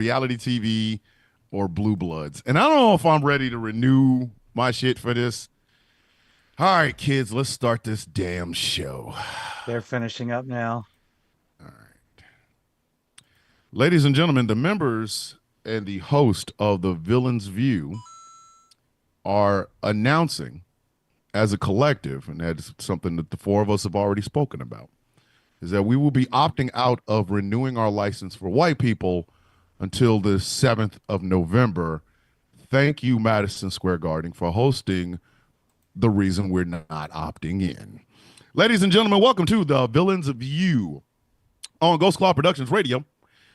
reality TV or Blue Bloods. And I don't know if I'm ready to renew my shit for this. All right, kids, let's start this damn show. They're finishing up now. All right. Ladies and gentlemen, the members and the host of The Villain's View are announcing as a collective, and that's something that the four of us have already spoken about, is that we will be opting out of renewing our license for white people until the 7th of November. Thank you, Madison Square Garden, for hosting the reason we're not opting in. Ladies and gentlemen, welcome to The Villain's View on Ghost Claw Productions Radio,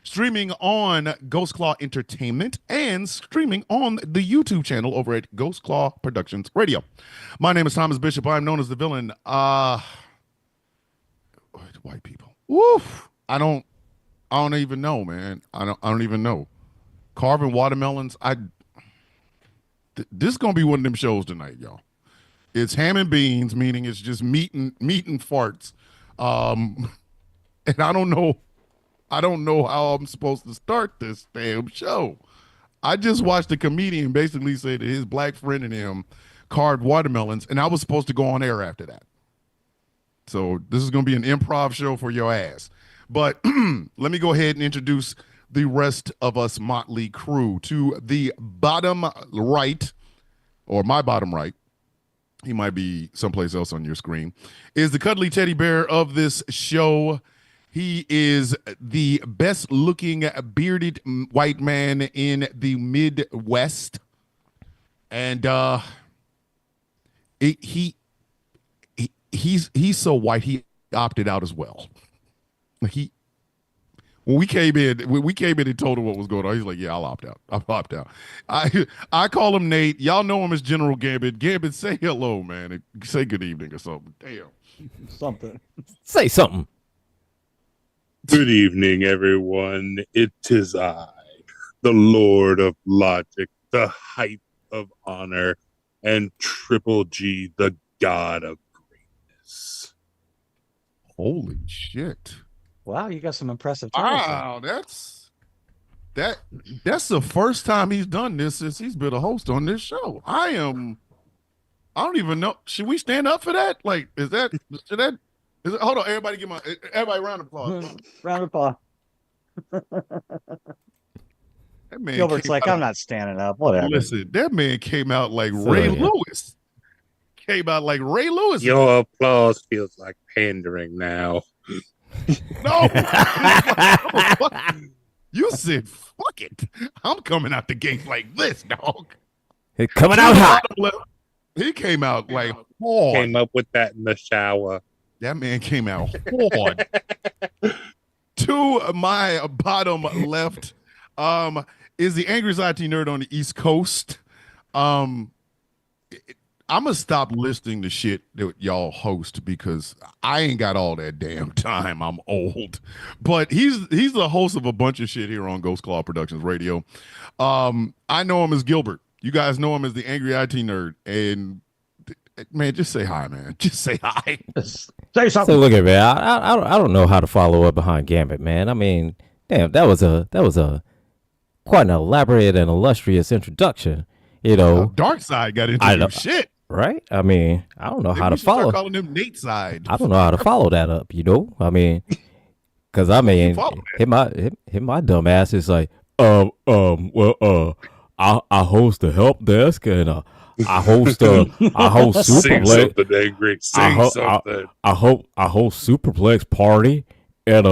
streaming on Ghost Claw Entertainment and streaming on the YouTube channel over at Ghost Claw Productions Radio. My name is Thomas Bishop. I'm known as the villain. White people. Woof. I don't even know, man. I don't even know. Carving watermelons. This is gonna be one of them shows tonight, y'all. It's ham and beans, meaning it's just meat and farts. And I don't know how I'm supposed to start this damn show. I just watched a comedian basically say that his black friend and him carved watermelons, and I was supposed to go on air after that. So this is going to be an improv show for your ass. But let me go ahead and introduce the rest of us motley crew. To the bottom right, or my bottom right, he might be someplace else on your screen, is the cuddly teddy bear of this show. He is the best looking bearded white man in the Midwest. And he's so white he opted out as well. When we came in and told him what was going on, he's like, yeah, I'll opt out. I call him Nate. Y'all know him as General Gambit. Gambit, say hello, man, and say good evening or something. Damn. Something. Say something. Good evening, everyone. It is I, the Lord of Logic, the height of honor, and Triple G, the God of greatness. Holy shit. Wow, you got some impressive titles. Wow, that's the first time he's done this since he's been a host on this show. I don't even know. Should we stand up for that? Like, hold on, everybody round of applause. Round of applause. That man Gilbert's like, I'm not standing up. Whatever. Listen, that man came out like Ray Lewis. Your applause feels like pandering now. No. You said, fuck it. I'm coming out the gate like this, dog. It's coming out hot. He came out like hard. Came up with that in the shower. That man came out hard. To my bottom left is the angriest IT nerd on the East Coast. I'm going to stop listing the shit that y'all host because I ain't got all that damn time. I'm old. But he's the host of a bunch of shit here on Ghost Claw Productions Radio. I know him as Gilbert. You guys know him as the angry IT nerd. And man, just say hi, man. Just say hi. Say something. So look at me. I don't know how to follow up behind Gambit, man. I mean, damn, that was a quite an elaborate and illustrious introduction. You know, Dark Side got into your shit. Right? I mean, I don't know how to follow. Start calling him Nate Side. I don't know how to follow that up. You know, I mean, because I mean, hit my dumb ass is like, I host the Helpdesk and I host Superplex. I host Superplex party and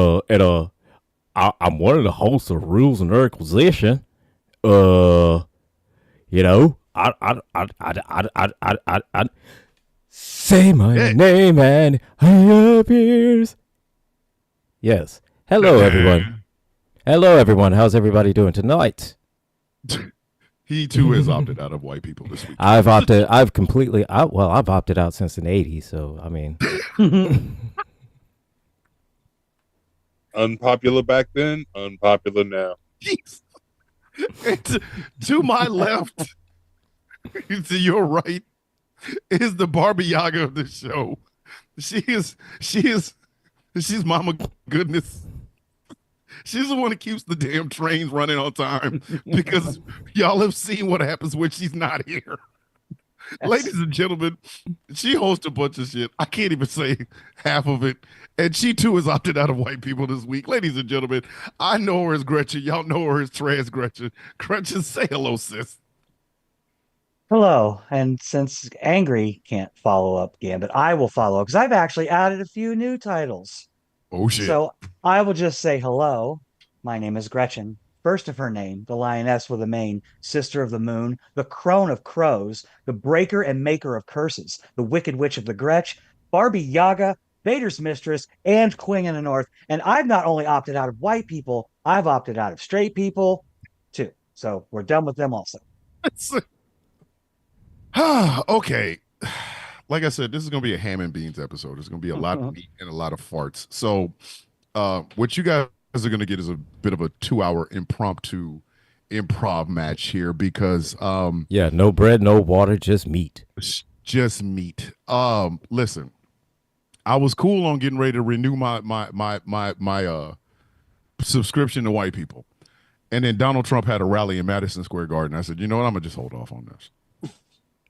I'm one of the hosts of Rules of Nerdquisition. You know, I say my name and he appears. Yes. Hello, everyone. Hello, everyone. How's everybody doing tonight? He too has opted out of white people this week. I've opted out since the 80s, so I mean. Unpopular back then, unpopular now. To my left, to your right, is the Barbie Yaga of the show. She's Mama Goodness. She's the one that keeps the damn trains running on time because y'all have seen what happens when she's not here. Ladies and gentlemen, she hosts a bunch of shit. I can't even say half of it. And she too is opted out of white people this week. Ladies and gentlemen, I know her as Gretchen. Y'all know her as Trans Gretchen. Gretchen, say hello, sis. Hello. And since Angry can't follow up Gambit, I will follow because I've actually added a few new titles. Oh shit. So I will just say hello. My name is Gretchen. First of her name, the lioness with a mane, sister of the moon, the crone of crows, the breaker and maker of curses, the wicked witch of the Gretch, Barbie Yaga, Vader's mistress, and Queen in the North. And I've not only opted out of white people, I've opted out of straight people too. So we're done with them also. Okay. Like I said, this is going to be a ham and beans episode. It's going to be a lot of meat and a lot of farts. So what you guys are going to get is a bit of a 2-hour impromptu improv match here because yeah, no bread, no water, just meat. Just meat. Listen, I was cool on getting ready to renew my subscription to white people. And then Donald Trump had a rally in Madison Square Garden. I said, you know what? I'm going to just hold off on this.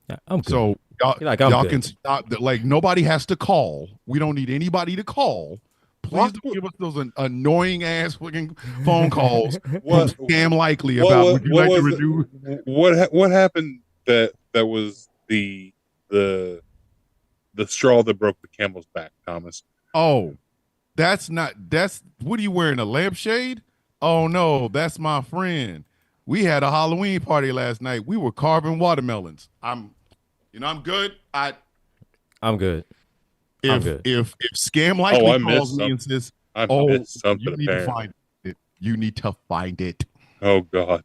Yeah, I'm good. So y'all good. can stop that. Like, nobody has to call. We don't need anybody to call. Please don't give us those annoying ass fucking phone calls from Scam Likely about would you like to renew? What happened that was the straw that broke the camel's back, Thomas? Oh, that's what are you wearing, a lampshade? Oh no, that's my friend. We had a Halloween party last night. We were carving watermelons. I'm good. I'm good. If Scam Likely calls me and says, you need to find it. You need to find it. Oh God.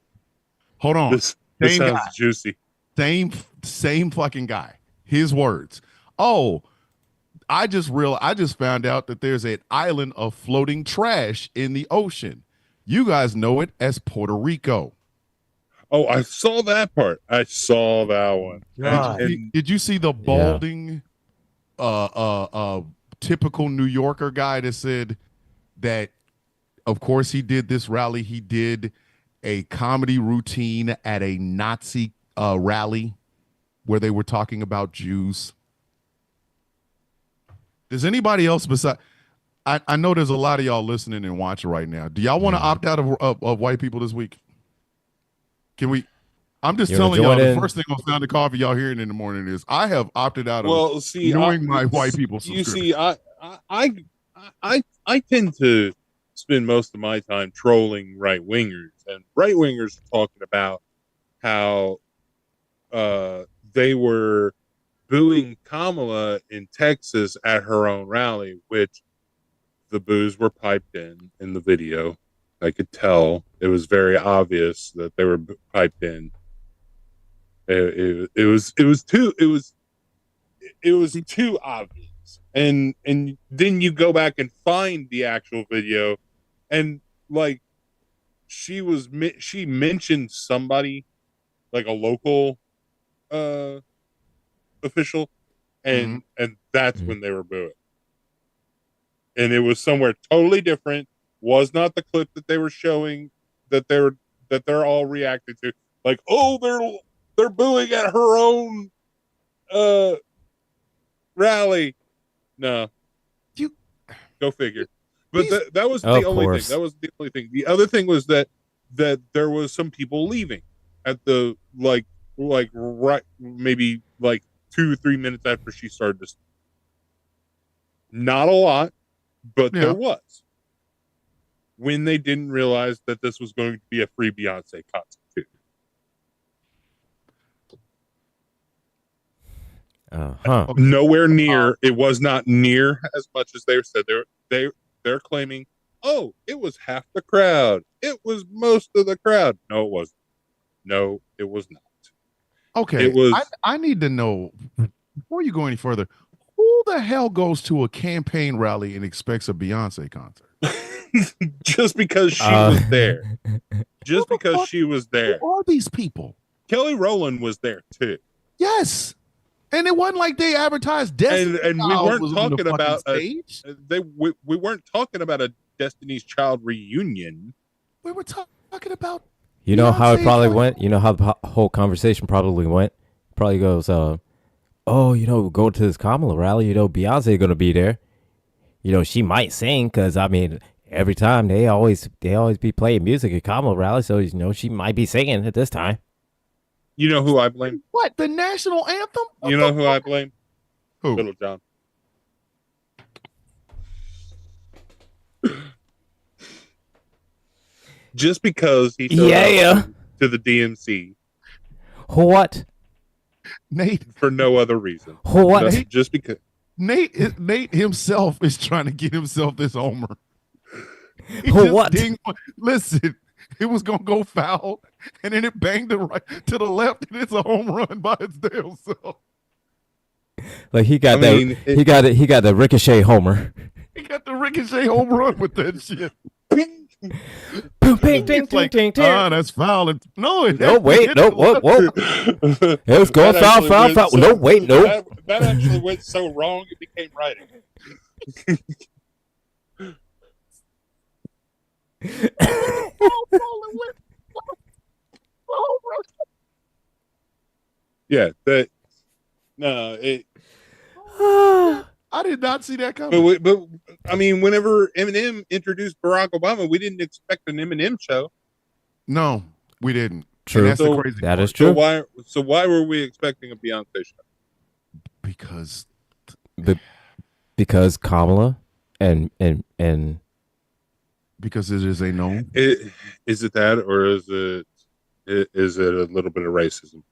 Hold on. This sounds juicy. Same fucking guy. His words. Oh, I just found out that there's an island of floating trash in the ocean. You guys know it as Puerto Rico. Oh, I saw that part. I saw that one. Did you see the balding typical New Yorker guy that said that, of course, he did this rally. He did a comedy routine at a Nazi rally where they were talking about Jews. Does anybody else besides... I know there's a lot of y'all listening and watching right now. Do y'all want to opt out of white people this week? Can we? I'm just telling y'all, the first thing on Sound of Coffee y'all hearing in the morning is I have opted out of knowing my white people subscription. You see, I tend to spend most of my time trolling right wingers, and right wingers are talking about how they were booing Kamala in Texas at her own rally, which the boos were piped in the video. I could tell it was very obvious that they were piped in. It was too obvious. And then you go back and find the actual video, and like she mentioned somebody, like a local official, and that's when they were booing. And it was somewhere totally different. Was not the clip that they were showing that they're all reacting to. Like, oh, they're booing at her own rally. No, you go figure. But that was the only thing. That was the only thing. The other thing was that there was some people leaving at the like right maybe like 2-3 minutes after she started to speak. Not a lot, but there was. When they didn't realize that this was going to be a free Beyonce concert too. Nowhere near. It was not near as much as they said. They're claiming, oh, it was half the crowd. It was most of the crowd. No, it wasn't. No, it was not. Okay, it was. I need to know, before you go any further, who the hell goes to a campaign rally and expects a Beyonce concert? Just because she was there. Just because she was there. Who are these people? Kelly Rowland was there too. Yes. And it wasn't like they advertised Destiny. And we weren't talking about we weren't talking about Destiny's Child reunion. We were talking about. You know how it Beyonce's probably like- went? You know how the whole conversation probably went? Probably goes, oh, go to this Kamala rally. Beyonce going to be there. She might sing because, every time they always be playing music at Kamala rally. So, she might be singing at this time. You know who I blame? What, the national anthem? You know who I blame? Who? Little John. Just because he showed up to the DNC. What? Nate. For no other reason. What? Just because. Nate himself is trying to get himself this homer. What? Listen, it was gonna go foul, and then it banged it right to the left, and it's a home run by its damn self. Like he got he got the ricochet homer. He got the ricochet home run with that shit. Boom, ding, ding, Like, ding, ding. that's foul. No, Wait, no, whoa. It was going foul. No, wait, no. That actually went so wrong, it became writing. Yeah, I did not see that coming. but I mean, whenever Eminem introduced Barack Obama, we didn't expect an Eminem show. No, we didn't. True. And that's the So crazy that part. is true. So why were we expecting a Beyonce show? Because Kamala and because it is a no. Is it that, or is it a little bit of racism?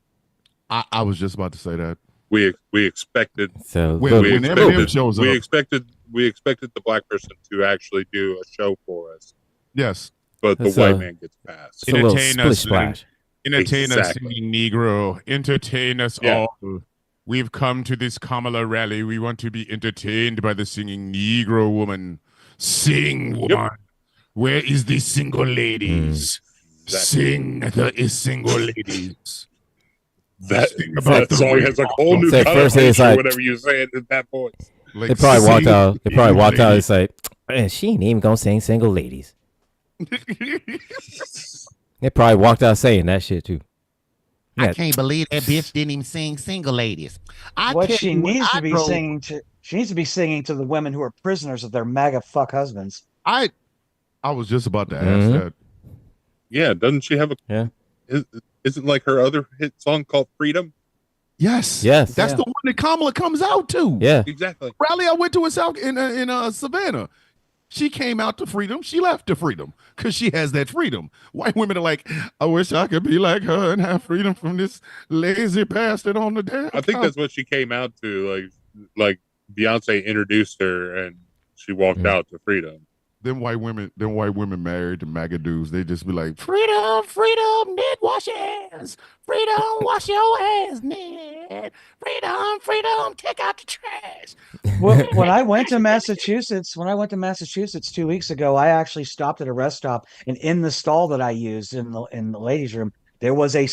I was just about to say that. We expected so When we Eminem shows we up. expected the black person to actually do a show for us, Yes. but the That's white a- man gets passed. it's a little Entertain splish us, splash. Entertain Exactly. us, singing Negro. Entertain us Yeah. all. We've come to this Kamala rally. We want to be entertained by the singing Negro woman. Sing, woman. Where is the single ladies? Exactly. Sing the single ladies. That about the song way- has a whole new Say first it's connotation like- whenever you say it in that voice. Like, They probably walked sing- out. They probably walked out and say, "Man, she ain't even gonna sing single ladies." They probably walked out saying that shit too. I Yeah. can't believe that bitch didn't even sing single ladies. What she needs to be singing to, she needs to be singing to the women who are prisoners of their MAGA fuck husbands. I was just about to ask Mhm. that. Yeah, doesn't she have a? Yeah. Isn't like her other hit song called "Freedom"? Yes. Yes. That's Yeah. the one that Kamala comes out to. Yeah. Exactly. Rally I went to in South in Savannah. She came out to freedom. She left to freedom because she has that freedom. White women are like, I wish I could be like her and have freedom from this lazy bastard on the damn. I think that's what she came out to. Like Beyonce introduced her, and she walked out to "Freedom." Them white women married to MAGA dudes. They just be like, freedom, freedom, Ned, wash your hands. Freedom, wash your hands, Ned. Freedom, freedom, take out the trash. When I went to Massachusetts 2 weeks ago, I actually stopped at a rest stop, and in the stall that I used in the ladies' room, there was a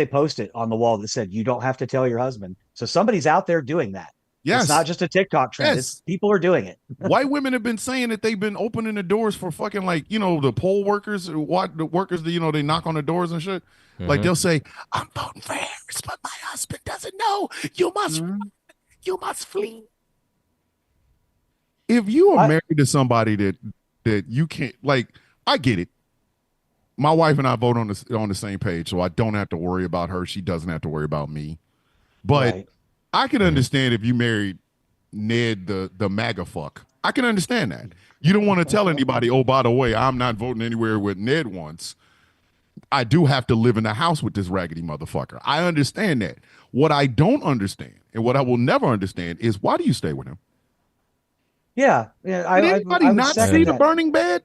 post-it on the wall that said, "You don't have to tell your husband." So somebody's out there doing that. Yes. It's not just a TikTok trend. Yes. It's people are doing it. White women have been saying that they've been opening the doors for fucking the poll workers, the workers that they knock on the doors and shit. Like they'll say, "I'm voting for Harris, but my husband doesn't know. You must flee." If you are married to somebody that you can't, like, I get it. My wife and I vote on the same page, so I don't have to worry about her. She doesn't have to worry about me. But Right. I can understand if you married Ned the MAGA fuck. I can understand that. You don't want to tell anybody, oh, by the way, I'm not voting anywhere with Ned wants. I do have to live in the house with this raggedy motherfucker. I understand that. What I don't understand and what I will never understand is why do you stay with him? Yeah. Did anybody would not second see the that. burning bed?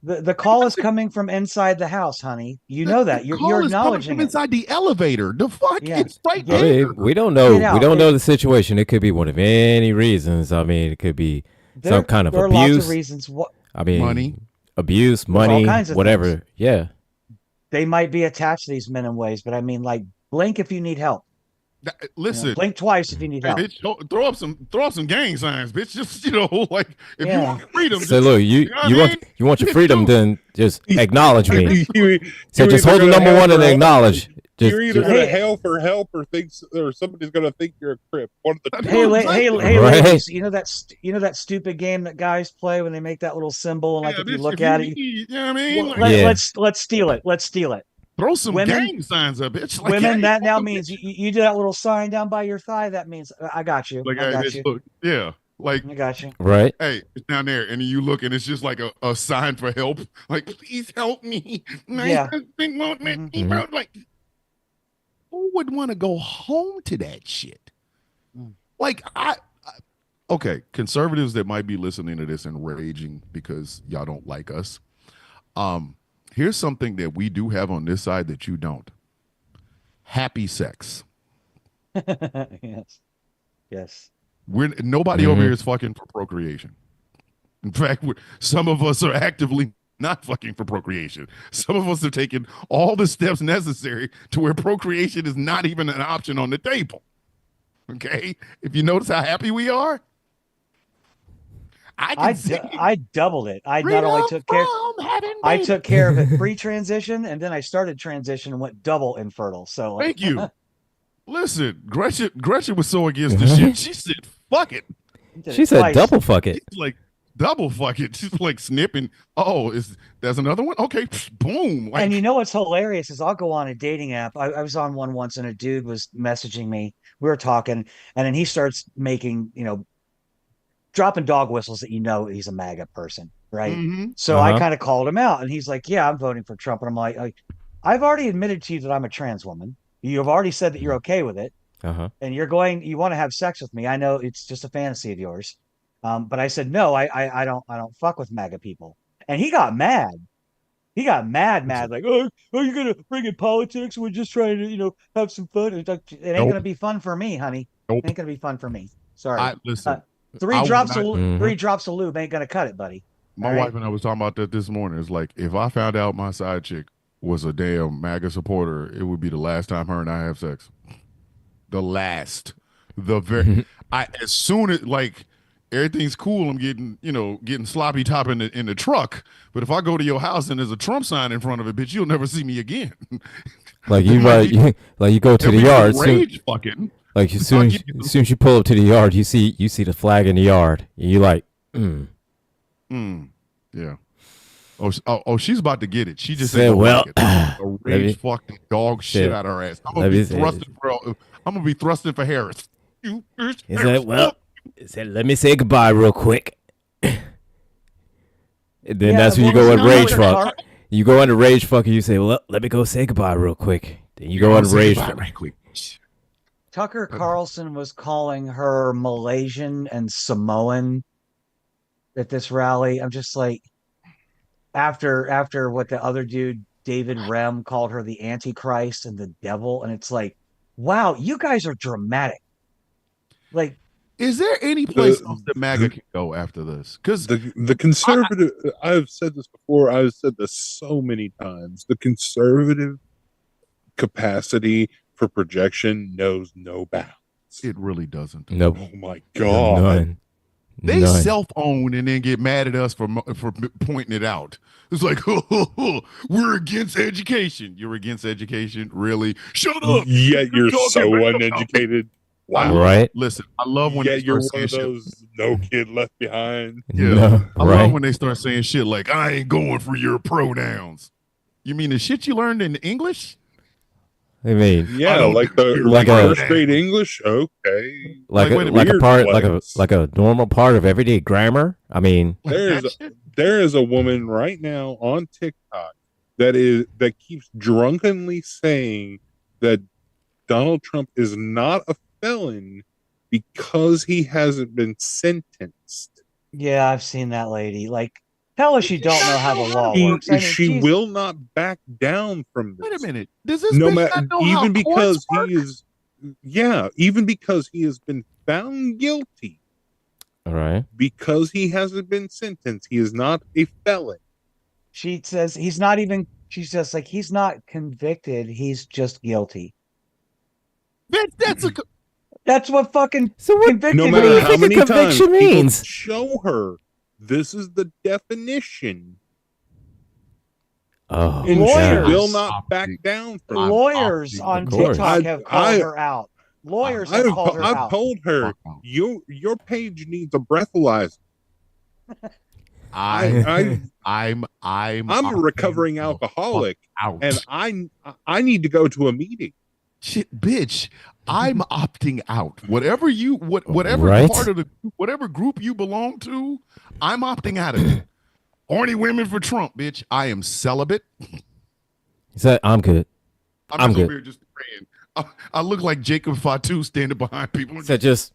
The call is coming from inside the house, honey. You know that. The You're call is coming acknowledging from it. inside the elevator. The fuck? Yeah. It's right Yeah. I there. mean, we don't know. Get out. We don't know the situation. It could be one of any reasons. I mean, it could be some kind of there are lots abuse. of reasons. I mean, Money. abuse, all money, kinds of whatever. things. Yeah. They might be attached to these men in ways, but I mean, like, blink if you need help. Listen, blink twice if you need hey, help. bitch, throw up some gang signs, bitch. Just like if you want freedom, Say, look, you want your freedom, then just acknowledge me. So just hold the number one and acknowledge. You're either just gonna hail for help or somebody's gonna think you're a crip. One of the two. Hey, Right. ladies, you know that stupid game that guys play when they make that little symbol and like if you look at it, you know what I mean? let's steal it. Let's steal it. Throw some Women- gang signs up, bitch. Like, Women, hey, that now means you do that little sign down by your thigh. That means I got you. like, I got bitch, you. look, yeah, like, I got you. right. hey, it's down there, and you look, and it's just like a sign for help. Like, please help me. Yeah. Mhm. Like, who would want to go home to that shit? Like, okay, conservatives that might be listening to this and raging because y'all don't like us. Here's something that we do have on this side that you don't. Happy sex. Yes. Nobody over here is fucking for procreation. In fact, some of us are actively not fucking for procreation. Some of us have taken all the steps necessary to where procreation is not even an option on the table. Okay? If you notice how happy we are, I doubled it. I not only took care. I took care of it pre-transition, and then I started transition and went double infertile. So thank you. Listen, Gretchen was so against this shit. She said, "Fuck it." She said, twice. "Double fuck it." She's like, double fuck it. She's like snipping. Oh, there's another one? Okay, boom. Like, And you know what's hilarious is I'll go on a dating app. I was on one once, and a dude was messaging me. We were talking, and then he starts making, dropping dog whistles that he's a MAGA person, right? So I kind of called him out, and he's like, "Yeah, I'm voting for Trump." And I'm like, I've already admitted to you that I'm a trans woman. You have already said that you're okay with it, and you want to have sex with me. I know it's just a fantasy of yours, but I said no. I don't fuck with MAGA people, and he got mad. He got mad, like, oh, you're gonna bring in politics? We're just trying to, have some fun. It ain't gonna be fun for me, honey. Nope. It ain't gonna be fun for me. Sorry. Listen, three drops of lube ain't gonna cut it, buddy. My wife and I was talking about that this morning. It's like, if I found out my side chick was a damn MAGA supporter, it would be the last time her and I have sex. As soon as everything's cool, I'm getting sloppy top in the truck. But if I go to your house and there's a Trump sign in front of it, bitch, you'll never see me again. Like you go to the yard. Rage fucking. Like as soon as you pull up to the yard, you see the flag in the yard, and you like, yeah. Oh, she's about to get it. She just said, said, "Well, a rage fucking dog shit out her ass. I'm gonna be thrusting for Harris." He said, "Well," he said, "Let me say goodbye real quick." And then that's when you go in rage fuck. You go into rage fuck, and you say, "Well, let me go say goodbye real quick." Then you go into rage fuck. Tucker Carlson was calling her Malaysian and Samoan at this rally. I'm just like, after what the other dude, David Rem, called her the Antichrist and the devil. And it's like, wow, you guys are dramatic. Like, is there any place else that MAGA can go after this? Because the conservative, I've said this before, I've said this so many times, the conservative capacity for projection knows no bounds. It really doesn't. Nope. Oh my God. None. They self-own and then get mad at us for pointing it out. It's like, we're against education. You're against education? Really? Shut up. Yet you're so uneducated. Wow. Right. Listen, I love when they you're start one saying of those no kid left behind. Yeah. No, I love when they start saying shit like, I ain't going for your pronouns. You mean the shit you learned in English? I mean, like first grade English. Okay, like a normal part of everyday grammar. I mean, there is a woman right now on TikTok that keeps drunkenly saying that Donald Trump is not a felon because he hasn't been sentenced. Yeah, I've seen that lady. Like, tell us you don't know how the law works. She will not back down from this. Wait a minute. Does this bitch not know even how because work? even because he has been found guilty. all right. Because he hasn't been sentenced, he is not a felon. She says he's not even. She's just like, he's not convicted. He's just guilty. That's what fucking So what? conviction No matter means. how many times Conviction people means? show her, this is the definition. Oh, And Lawyers. she will not back down from it. Lawyers on Of course. TikTok have called her out. Lawyers have called her I've out. told her your page needs a breathalyzer. I'm a recovering alcoholic, out. and I need to go to a meeting. Shit, bitch. I'm opting out. Whatever Right? part of whatever group you belong to, I'm opting out of it. Horny women for Trump, bitch. I am celibate. He said, I'm good. I'm just good. over here just praying. I look like Jacob Fatu standing behind people. He said, just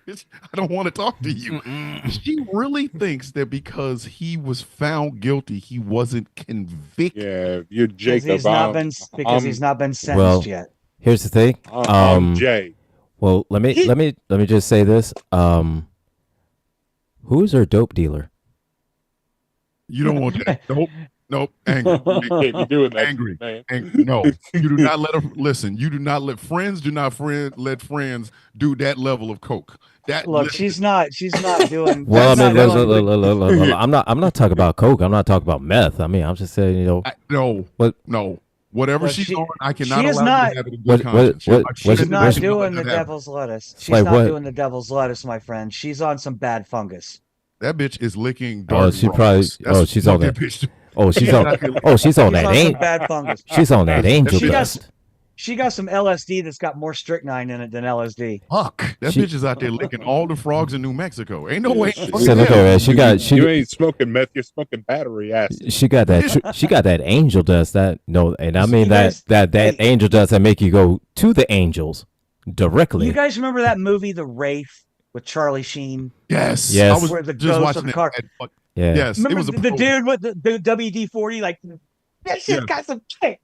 Bitch, I don't want to talk to you. She really thinks that because he was found guilty, he wasn't convicted. Yeah, you're Because Jacob. he's not been sentenced yet. here's the thing. I'm Jay. Well, let me just say this. Who is her dope dealer? You don't want that. Nope. Angry. You can't be doing that, Angry. man. No, you do not let her listen. You do not let friends let friends do that level of coke. Look, she's not doing. Well, I mean, look, I'm not talking about coke. I'm not talking about meth. I mean, I'm just saying, no. Whatever Look, she's she- doing, I cannot she is allow not- you to have it in What- good conscience. what- she's what- not what- doing the let her have it. devil's lettuce. She's Like not what? doing the devil's lettuce, my friend. She's on some bad fungus. That bitch is licking Oh, dark. she probably- rocks. That's oh, she's what on that. bitch. she's on that She's on some angel. bad fungus. She's on that angel She got- dust. She got some LSD that's got more strychnine in it than LSD. Fuck. That She- bitch is out there licking all the frogs in New Mexico. Ain't no way. So look at her. You ain't smoking meth. You're smoking battery acid. She got that angel dust and I mean You guys- that hey. angel dust that make you go to the angels directly. You guys remember that movie, The Wraith, with Charlie Sheen? Yes. Yes. I was Where the just ghost watching of that. car- Yeah. Yes. Remember it was the dude with the WD-40? Like, that shit Yeah. got some kick.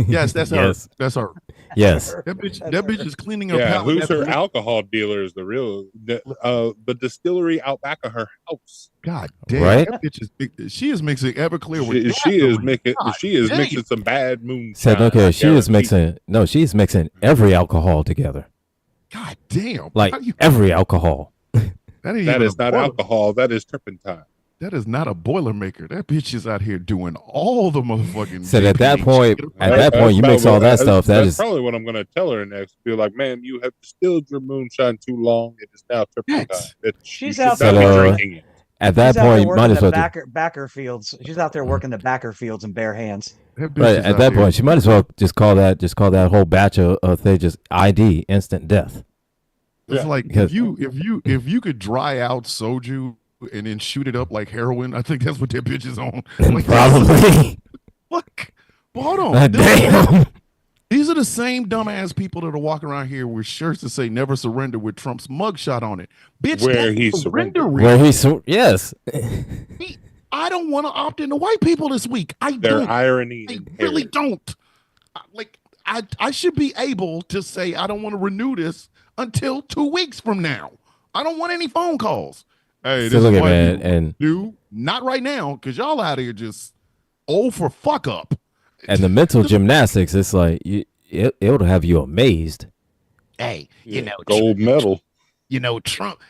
Yes, that's her. Yes. That's her. Yes. That bitch is cleaning up. Yeah, house. who's her alcohol dealer? Is the distillery out back of her house. God damn. Right? That bitch is. She is mixing Everclear with. She is gasoline. making. God She is damn. mixing some bad moonshine. Said look I here, she is guarantee. she's mixing every alcohol together. God damn. Like How you- every alcohol. that ain't That even is a not boiler- alcohol. That is turpentine. That is not a boilermaker. That bitch is out here doing all the motherfucking. Said at that JPH point, shit. at that point, you That's mix about all that what- stuff. That That's is probably what I'm going to tell her next. Be like, ma'am, you have distilled your moonshine too long. It is now turpentine. Yes. She's You out should not there- be drinking it. at that She's out there point, you working might as the well do, backer fields. She's out there working the backer fields in bare hands. That bitch right. is At out that there- point, she might as well just call that whole batch of thing just ID instant death. It's Yeah. like Because- if you could dry out soju and then shoot it up like heroin, I think that's what that bitch is on. Like, Probably. Fuck. But hold on. Damn. These are the same dumbass people that are walking around here with shirts that say "Never Surrender" with Trump's mugshot on it. Bitch, Where that's he surrendering. Where yes. I don't want to opt into white people this week. I Their don't. irony. I inherent. really don't. I should be able to say I don't want to renew this until 2 weeks from now. I don't want any phone calls. Hey, So this look is at white man, people. and Dude, not right now, because y'all out here just for fuck up. the mental gymnastics, it's like it'll have you amazed. Hey, you know, Gold medal. you know, Trump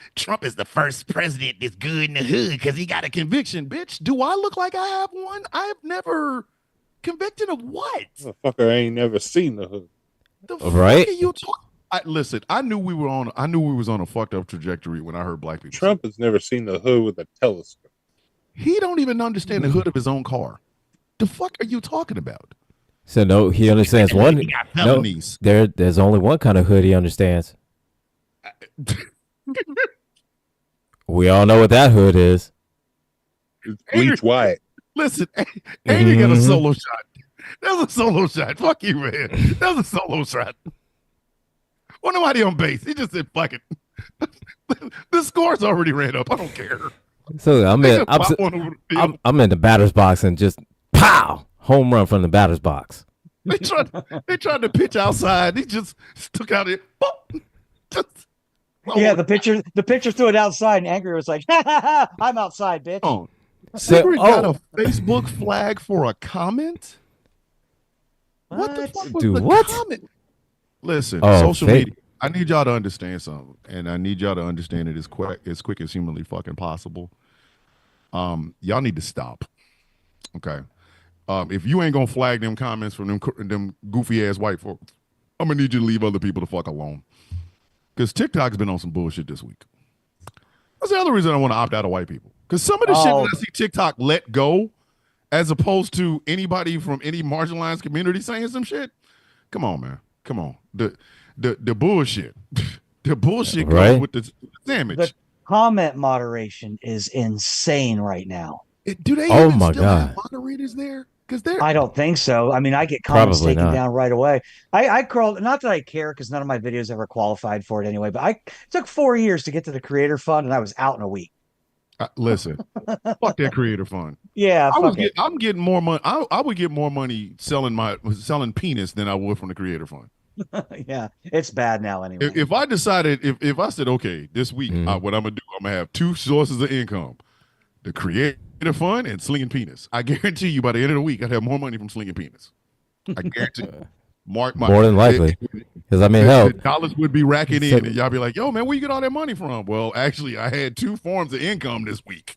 is the first president that's good in the hood because he got a Conviction, bitch. Do I look like I have one? I have never convicted of what? Motherfucker ain't never seen the hood. The Right? fuck are you talking? Listen, I knew we was on a fucked up trajectory when I heard black people. Trump has never seen the hood with a telescope. He don't even understand the hood of his own car. The fuck are you talking about? So no, he understands one. He got No, Felonies. there's only one kind of hood he understands. We all know what that hood is. It's bleach white. Listen, Angry got a Mhm. solo shot. That was a solo shot. Fuck you, man. That was a solo shot. Well, nobody on base. He just said, fuck it. The score's already ran up. I don't care. So I'm They in, just I'm, pop one over the field. I'm in the batter's box and just pow, home run from the batter's box. They tried to pitch outside. He just took out it. Boop. Just, Yeah, the pitcher threw it outside, and Angry was like, "Ha ha ha! I'm outside, bitch." Oh, So, Angry got a Facebook flag for a comment. What the fuck was Do the what? comment? Listen, Oh, social fake. media. I need y'all to understand something, and I need y'all to understand it as quick as humanly fucking possible. Y'all need to stop. Okay. If you ain't gonna flag them comments from them goofy ass white folks, I'm gonna need you to leave other people the fuck alone. Because TikTok's been on some bullshit this week. That's the other reason I want to opt out of white people. Because some of the shit that I see TikTok let go, as opposed to anybody from any marginalized community saying some shit. Come on, man. Come on. The bullshit. The bullshit goes with the damage. The comment moderation is insane right now. Do they Oh even my still God. have moderators there? Because they're I don't think so. I mean, I get comments Probably taken not. down right away. I crawled, not that I care because none of my videos ever qualified for it anyway, but I took 4 years to get to the creator fund and I was out in a week. Listen, fuck that creator fund. Yeah, I'm getting more money. I would get more money selling penis than I would from the creator fund. Yeah, it's bad now anyway. If I decided, if I said, okay, this week, what I'm gonna do, I'm gonna have 2 sources of income: the creator fund and slinging penis. I guarantee you, by the end of the week, I'd have more money from slinging penis. I guarantee. More than likely, because I mean, hell, the dollars would be racking in, and y'all be like, "Yo, man, where you get all that money from?" Well, actually, I had 2 forms of income this week.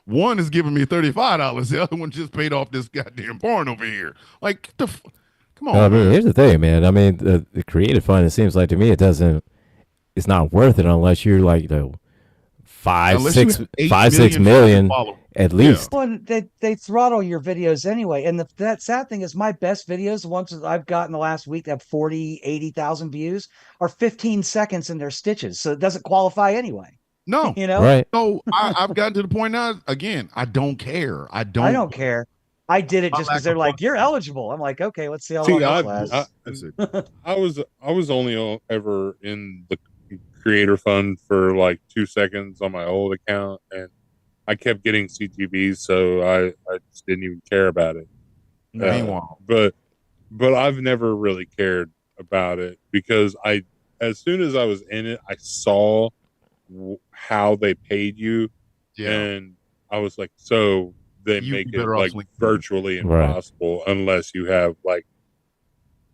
One is giving me $35. The other one just paid off this goddamn porn over here. Like, come on. I mean, man. here's the thing, man. I mean, the creative fund. It seems like to me, it's not worth it unless you're like the Unless you have 8 6 million million followers. at least. Well, they throttle your videos anyway. And that sad thing is my best videos, the ones that I've got in the last week that have 40, 80,000 views, are 15 seconds in their stitches. So it doesn't qualify anyway. No. You know? Right. So I've gotten to the point now, again, I don't care. I don't care. I did it just because they're like, you're eligible. I'm like, okay, let's see how long this lasts. I was only ever in the creator fund for like 2 seconds on my old account, and I kept getting CTVs, so I just didn't even care about it. Meanwhile, but I've never really cared about it because as soon as I was in it, I saw how they paid you, and I was like, so they make it like virtually impossible unless you have like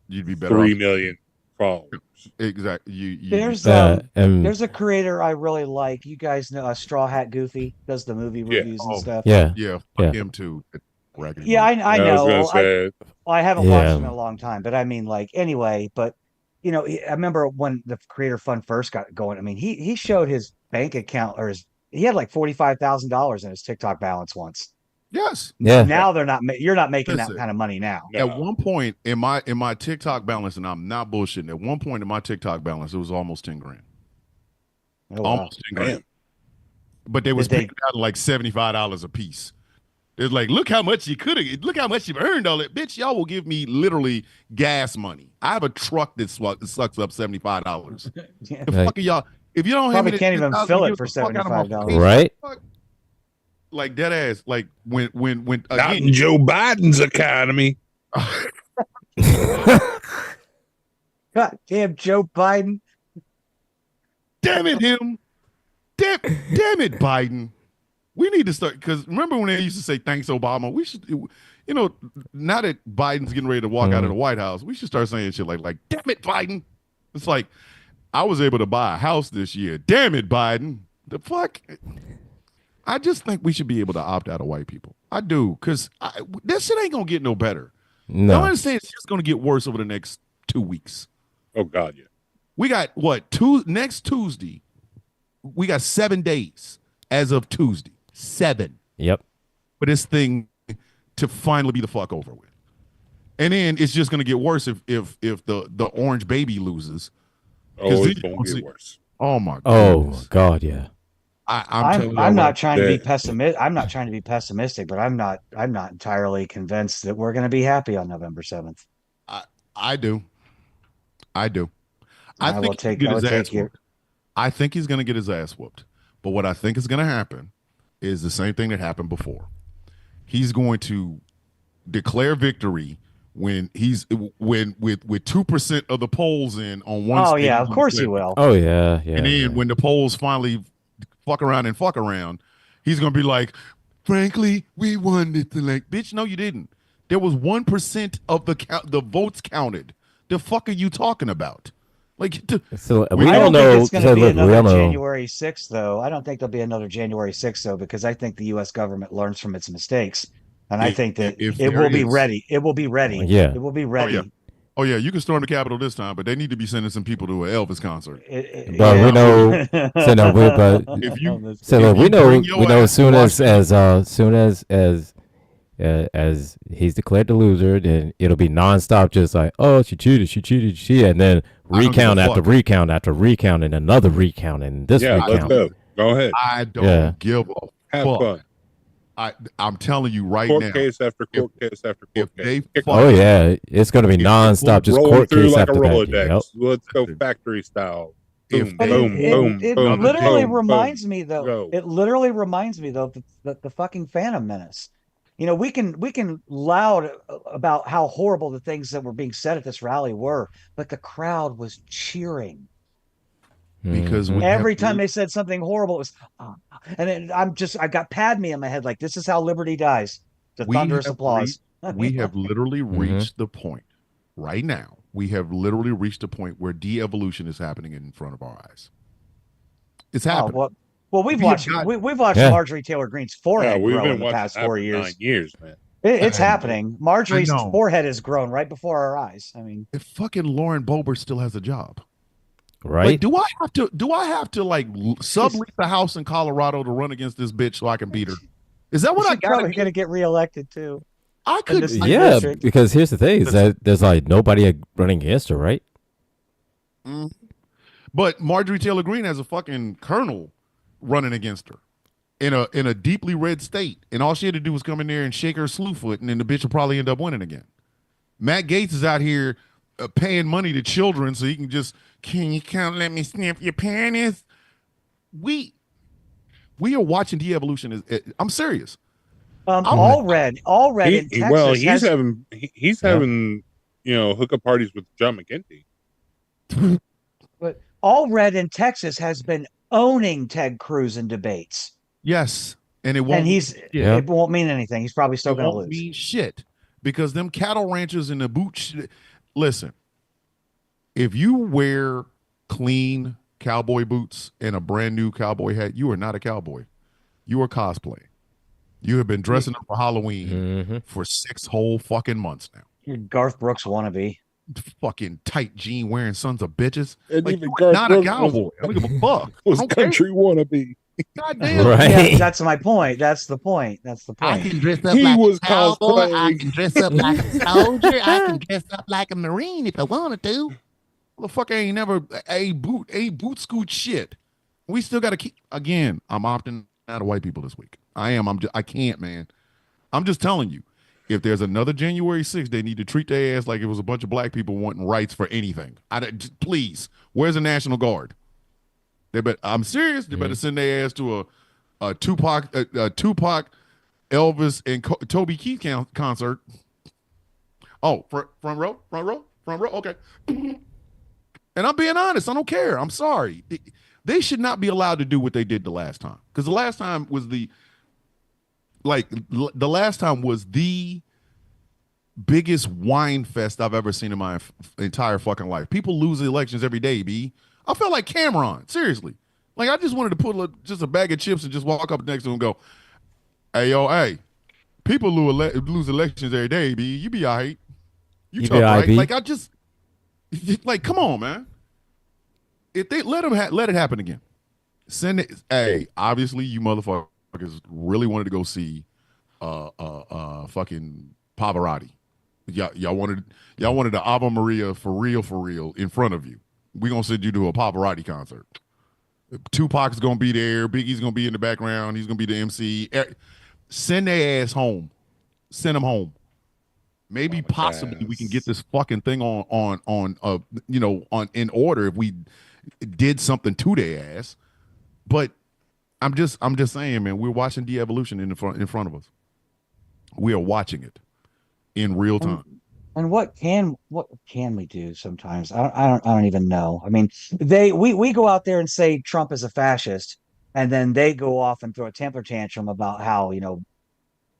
you'd be better 3 million followers. Exactly. There's a creator I really like. You guys know Straw Hat Goofy does the movie reviews and stuff. Yeah, him too. Yeah, I know. I haven't watched him in a long time, but I mean, like, anyway. But you know, I remember when the Creator Fund first got going. I mean, he showed his bank account, or he had like $45,000 in his TikTok balance once. Yes. Yeah. Now you're not making that kind of money now. At one point in my TikTok balance, and I'm not bullshitting, at one point in my TikTok balance, it was almost 10 grand. Oh, wow. Almost 10 grand. But they was paying out like $75 a piece. It's like, look how much you've earned all it. Bitch, y'all will give me literally gas money. I have a truck that sucks up $75. The fuck are y'all? If you don't probably have can't even fill it for $75. Right? Like dead ass. Like when not in Joe Biden's economy. God damn Joe Biden. Damn it, him. Damn it, Biden. We need to start, because remember when they used to say thanks, Obama? We should, now that Biden's getting ready to walk out of the White House, we should start saying shit like damn it, Biden. It's like, I was able to buy a house this year. Damn it, Biden. The fuck? I just think we should be able to opt out of white people. I do, because this shit ain't going to get no better. No. I understand it's just going to get worse over the next 2 weeks. Oh, God, yeah. We got, next Tuesday, we got 7 days as of Tuesday. 7. Yep. For this thing to finally be the fuck over with. And then it's just going to get worse if the orange baby loses. Oh, it's going to get worse. Oh, my God. Oh, God, yeah. I'm not trying to be pessimistic. I'm not trying to be pessimistic, but I'm not entirely convinced that we're going to be happy on November 7th. I do. I think I think he's going to get his ass whooped. But what I think is going to happen is the same thing that happened before. He's going to declare victory when with 2% of the polls in on one. Oh yeah, of course he will. Oh yeah. And then when the polls finally fuck around, he's gonna be like, frankly, we won it. Like, bitch, no, you didn't. There was 1% of the votes counted. The fuck are you talking about? Like, So we we I don't don't think know. it's going to So be look, we another don't know. January 6th, though. I don't think there'll be another January 6th, though, because I think the U.S. government learns from its mistakes. And I think that if it there will be is, ready. It will be ready. Yeah. It will be oh yeah, ready. oh yeah, you can storm the Capitol this time, but they need to be sending some people to an Elvis concert. But I'm we not with it. know. So no, we but If you That's so funny. look, if you bring we your know as ass to soon Washington, as he's declared the loser, then it'll be nonstop, just like, oh, she cheated, and then I don't give a recount after fuck. recount after recount, and another recount, and this Yeah, I let's don't. recount. go. Go ahead. I Yeah. don't give a Have fuck. fun. I'm telling you right Court now, case after if court case after if court case. they Kick Oh fucking yeah, it's gonna be if nonstop, just roll them court through case like a after that. Yep. Rolodex. Let's go listen, factory style. if Boom, But they boom, pull boom, it boom, another literally Jan, boom, boom. reminds me though. Go. It literally reminds me though that the fucking Phantom Menace. You know, we can loud about how horrible the things that were being said at this rally were, but the crowd was cheering. because Hmm. we have Every time they said something horrible, it was, and then I got Padme in my head, like this is how liberty dies. The we thunderous have applause. we have literally Hmm. reached the point right now. We have literally reached a point where de-evolution is happening in front of our eyes. It's Oh happening. well, we've We have watched got we've watched Yeah. Marjorie Taylor Greene's Yeah, forehead we've grow been in the watching past that four for 9 years. years, man. It's I know. happening. I Marjorie's know. forehead has grown right before our eyes. I mean, If fucking Lauren Boebert still has a job. Like, Right. do I have to like she's sublease a house in Colorado to run against this bitch so I can beat her? Is that what I she's gotta probably going do? to get reelected too I in could this new Yeah, district. because here's the thing: is listen. that there's like nobody running against her, right? Mm. But Marjorie Taylor Greene has a fucking colonel running against her in a deeply red state, and all she had to do was come in there and shake her slew foot, and then the bitch will probably end up winning again. Matt Gaetz is out here paying money to children so he can just, can you can't let me sniff your panties? We we are watching de-evolution. I'm serious. I'm Mhm. All red in Well, Texas he's has, Yeah. having hookup parties with John McGinty. but all red in Texas has been owning Ted Cruz in debates, yes, and it and won't mean shit. Yeah. it won't mean anything. He's probably still It going to won't lose. mean shit because them cattle ranchers in the listen, if you wear clean cowboy boots and a brand new cowboy hat, you are not a cowboy. You are cosplaying. You have been dressing up for Halloween Hmm. for 6 whole fucking months now. You're Garth Brooks wannabe. Fucking tight jean wearing sons of bitches. And Like, even you are Garth not a Brooks cowboy. I don't give a fuck. I was don't care. country wannabe. God damn. Right. Yeah, that's my point. That's the point. That's the I point. can dress up He like was a cowboy. I cosplaying. can dress up like a soldier. I can dress up like a marine if I wanted to. Motherfucker ain't never a boot scoot shit. We still got to keep, again, I'm opting out of white people this week. I can't, man. I'm just telling you, if there's another January 6th, they need to treat their ass like it was a bunch of black people wanting rights for anything. Please, where's the National Guard? I'm serious. They better send their ass to a Tupac, Elvis, and Toby Keith concert. Oh, front row. Okay. And I'm being honest. I don't care. I'm sorry. They should not be allowed to do what they did the last time, because the last time was the biggest wine fest I've ever seen in my entire fucking life. People lose elections every day, B. I felt like Cameron, seriously. Like, I just wanted to put just a bag of chips and just walk up next to him and go, hey, yo, hey, people lose elections every day, B. You be all right. You You tough, be all right, right? B. Like, like, come on, man. If they let it happen again, send it. Hey, obviously, you motherfuckers really wanted to go see fucking Pavarotti. Y'all wanted the Ave Maria for real in front of you. We gonna send you to a Pavarotti concert. Tupac's gonna be there. Biggie's gonna be in the background. He's gonna be the MC. Send their ass home. Send them home. Maybe possibly we can get this fucking thing on in order if we did something to their ass. But I'm just saying, man, we're watching de-evolution in front of us. We are watching it in real time. And what can we do sometimes? I don't even know. I mean, we go out there and say Trump is a fascist, and then they go off and throw a temper tantrum about how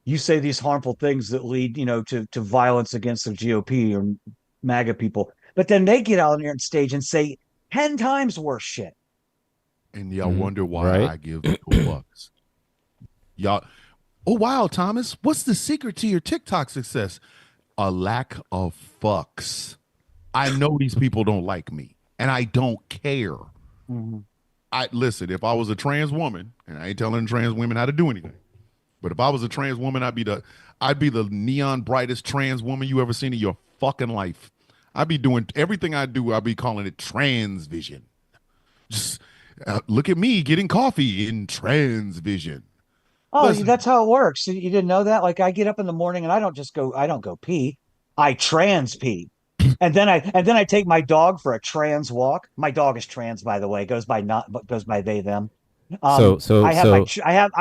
you say these harmful things that lead, to violence against the GOP or MAGA people, but then they get out there on stage and say 10 times worse shit. And y'all wonder why Right. I give no fucks. Y'all, oh wow, Thomas, what's the secret to your TikTok success? A lack of fucks. I know these people don't like me, and I don't care. Mm-hmm. I listen. If I was a trans woman, and I ain't telling trans women how to do anything, but if I was a trans woman, I'd be the neon brightest trans woman you ever seen in your fucking life. I'd be doing everything I do. I'd be calling it trans vision. Just look at me getting coffee in trans vision. Oh, Listen. that's how it works. You didn't know that? Like I get up in the morning and I don't go pee. I trans pee. And then I take my dog for a trans walk. My dog is trans, by the way, goes by they them. So I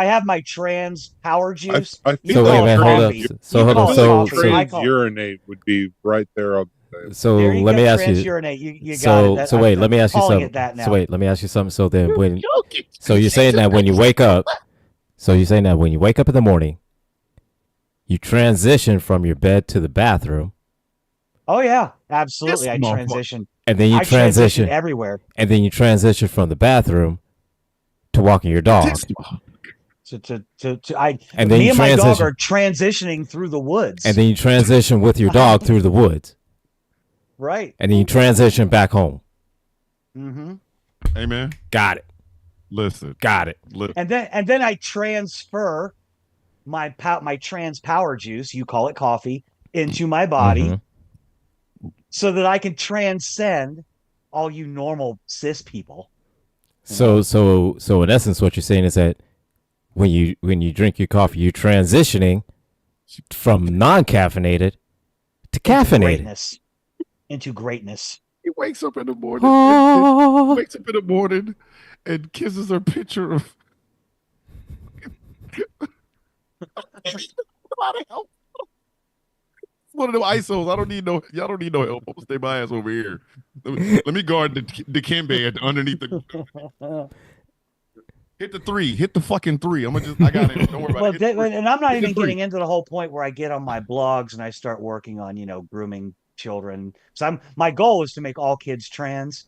have my trans power juice. I You So feel wait a call it minute, hold up. coffee. So You hold call on. it So coffee. I trans call urinate would be right there on the table. so there you let go, me ask you. transurinate. You got So it. so wait, let me ask you calling something. it that now. So wait, let me ask you something. So then when Joking. so you're saying that when you wake up, so you're saying that when you wake up in the morning, you transition from your bed to the bathroom, Oh yeah, absolutely. This I motherfucker. transition. and then you I transition, everywhere. and then you transition from the bathroom to walking your dog, and then Me you and my dog transition, are transitioning through the woods. and then you transition with your dog through the woods, right. and then you transition back home. Mm-hmm. Hey man, Got it. listen. Got it. And then I transfer my trans power juice, you call it coffee, into my body so that I can transcend all you normal cis people. So in essence, what you're saying is that when you drink your coffee, you're transitioning from non-caffeinated to caffeinated. Into greatness. He wakes up in the morning. Wakes up in the morning and kisses her picture of. One of them ISOs. I don't need no. Y'all don't need no help. I'm gonna stay my ass over here. Let me guard the Kimbe underneath the. Hit the 3. Hit the fucking 3. I got it. Don't worry about it. And I'm not even getting into the whole point where I get on my blogs and I start working on, grooming children. So my goal is to make all kids trans.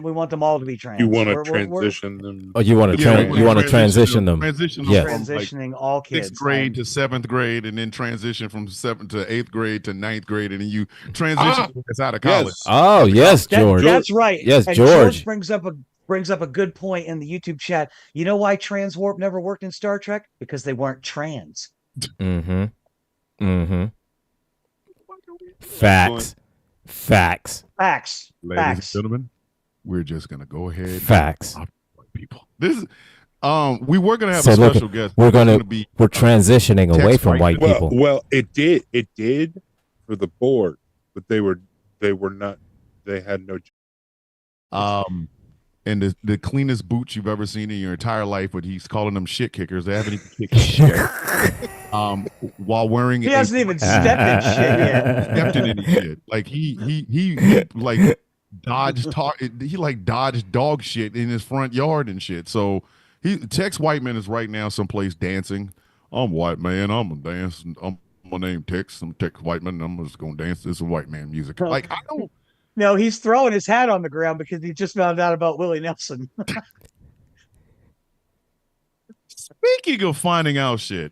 We want them all to be trans. You want to transition them? Oh, you want to transition them? Transition Yes. from transitioning all kids. 6th grade to 7th grade, and then transition from 7th to 8th grade to 9th grade, and then you transition out of college. Yes. Oh, yes, George. That's right. Yes, and George brings up a good point in the YouTube chat. You know why trans warp never worked in Star Trek? Because they weren't trans. Mm-hmm. Mm-hmm. Facts. Ladies and gentlemen, we're just gonna go ahead. Facts. People, this is we were gonna have a special guest. We're transitioning away from white people. Well, it did for the board, but they were not. They had no. And the cleanest boots you've ever seen in your entire life, but he's calling them shit kickers. They haven't even kicked shit. While wearing he hasn't even stepped in shit yet. Stepped in any shit. Like he like dodged dog shit in his front yard and shit. So Tex Whiteman is right now someplace dancing. I'm white man. I'm gonna dance. My name Tex. I'm Tex Whiteman. I'm just gonna dance. This is white man music. Like I don't. No, he's throwing his hat on the ground because he just found out about Willie Nelson. Speaking of finding out shit,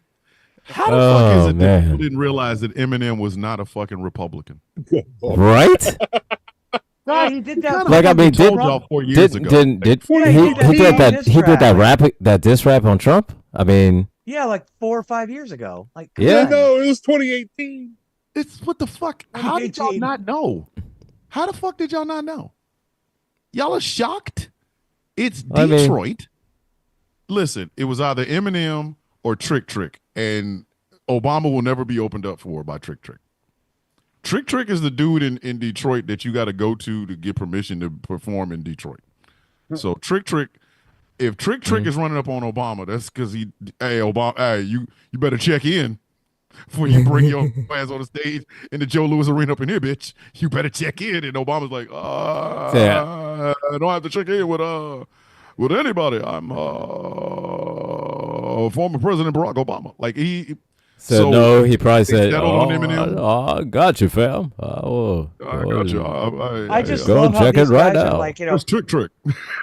how the fuck is it that people didn't realize that Eminem was not a fucking Republican? Right? No, he did that. Like I mean, told y'all 4 years ago. He did that diss rap on Trump? I mean, yeah, like 4 or 5 years ago. Like, yeah, no, it was 2018. It's what the fuck? How did y'all not know? How the fuck did y'all not know? Y'all are shocked? It's Detroit. Listen, it was either Eminem or Trick Trick, and Obama will never be opened up for by Trick Trick. Trick Trick is the dude in Detroit that you got to go to get permission to perform in Detroit. So Trick Trick, if Trick Trick is running up on Obama, that's because Obama, you better check in. Before you bring your ass on the stage in the Joe Louis Arena up in here, bitch, you better check in. And Obama's like, I don't have to check in with anybody. I'm former President Barack Obama. Like So no, he probably said, settled on Eminem. I got you, fam. I got you. I just Go love how check these it right guys are now. like, That's trick.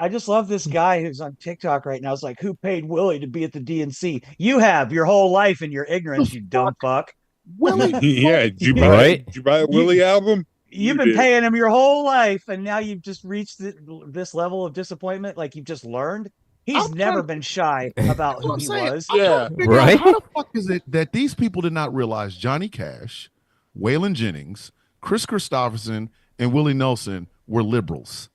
I just love this guy who's on TikTok right now. It's like, who paid Willie to be at the DNC? You have your whole life in your ignorance, you dumb fuck. Willie. Yeah, did you buy Right? did you buy a Willie album? You've You been did. paying him your whole life, and now you've just reached this level of disappointment. Like you've just learned. He's never been shy about who he was. Yeah. Right? How the fuck is it that these people did not realize Johnny Cash, Waylon Jennings, Chris Christopherson, and Willie Nelson were liberals?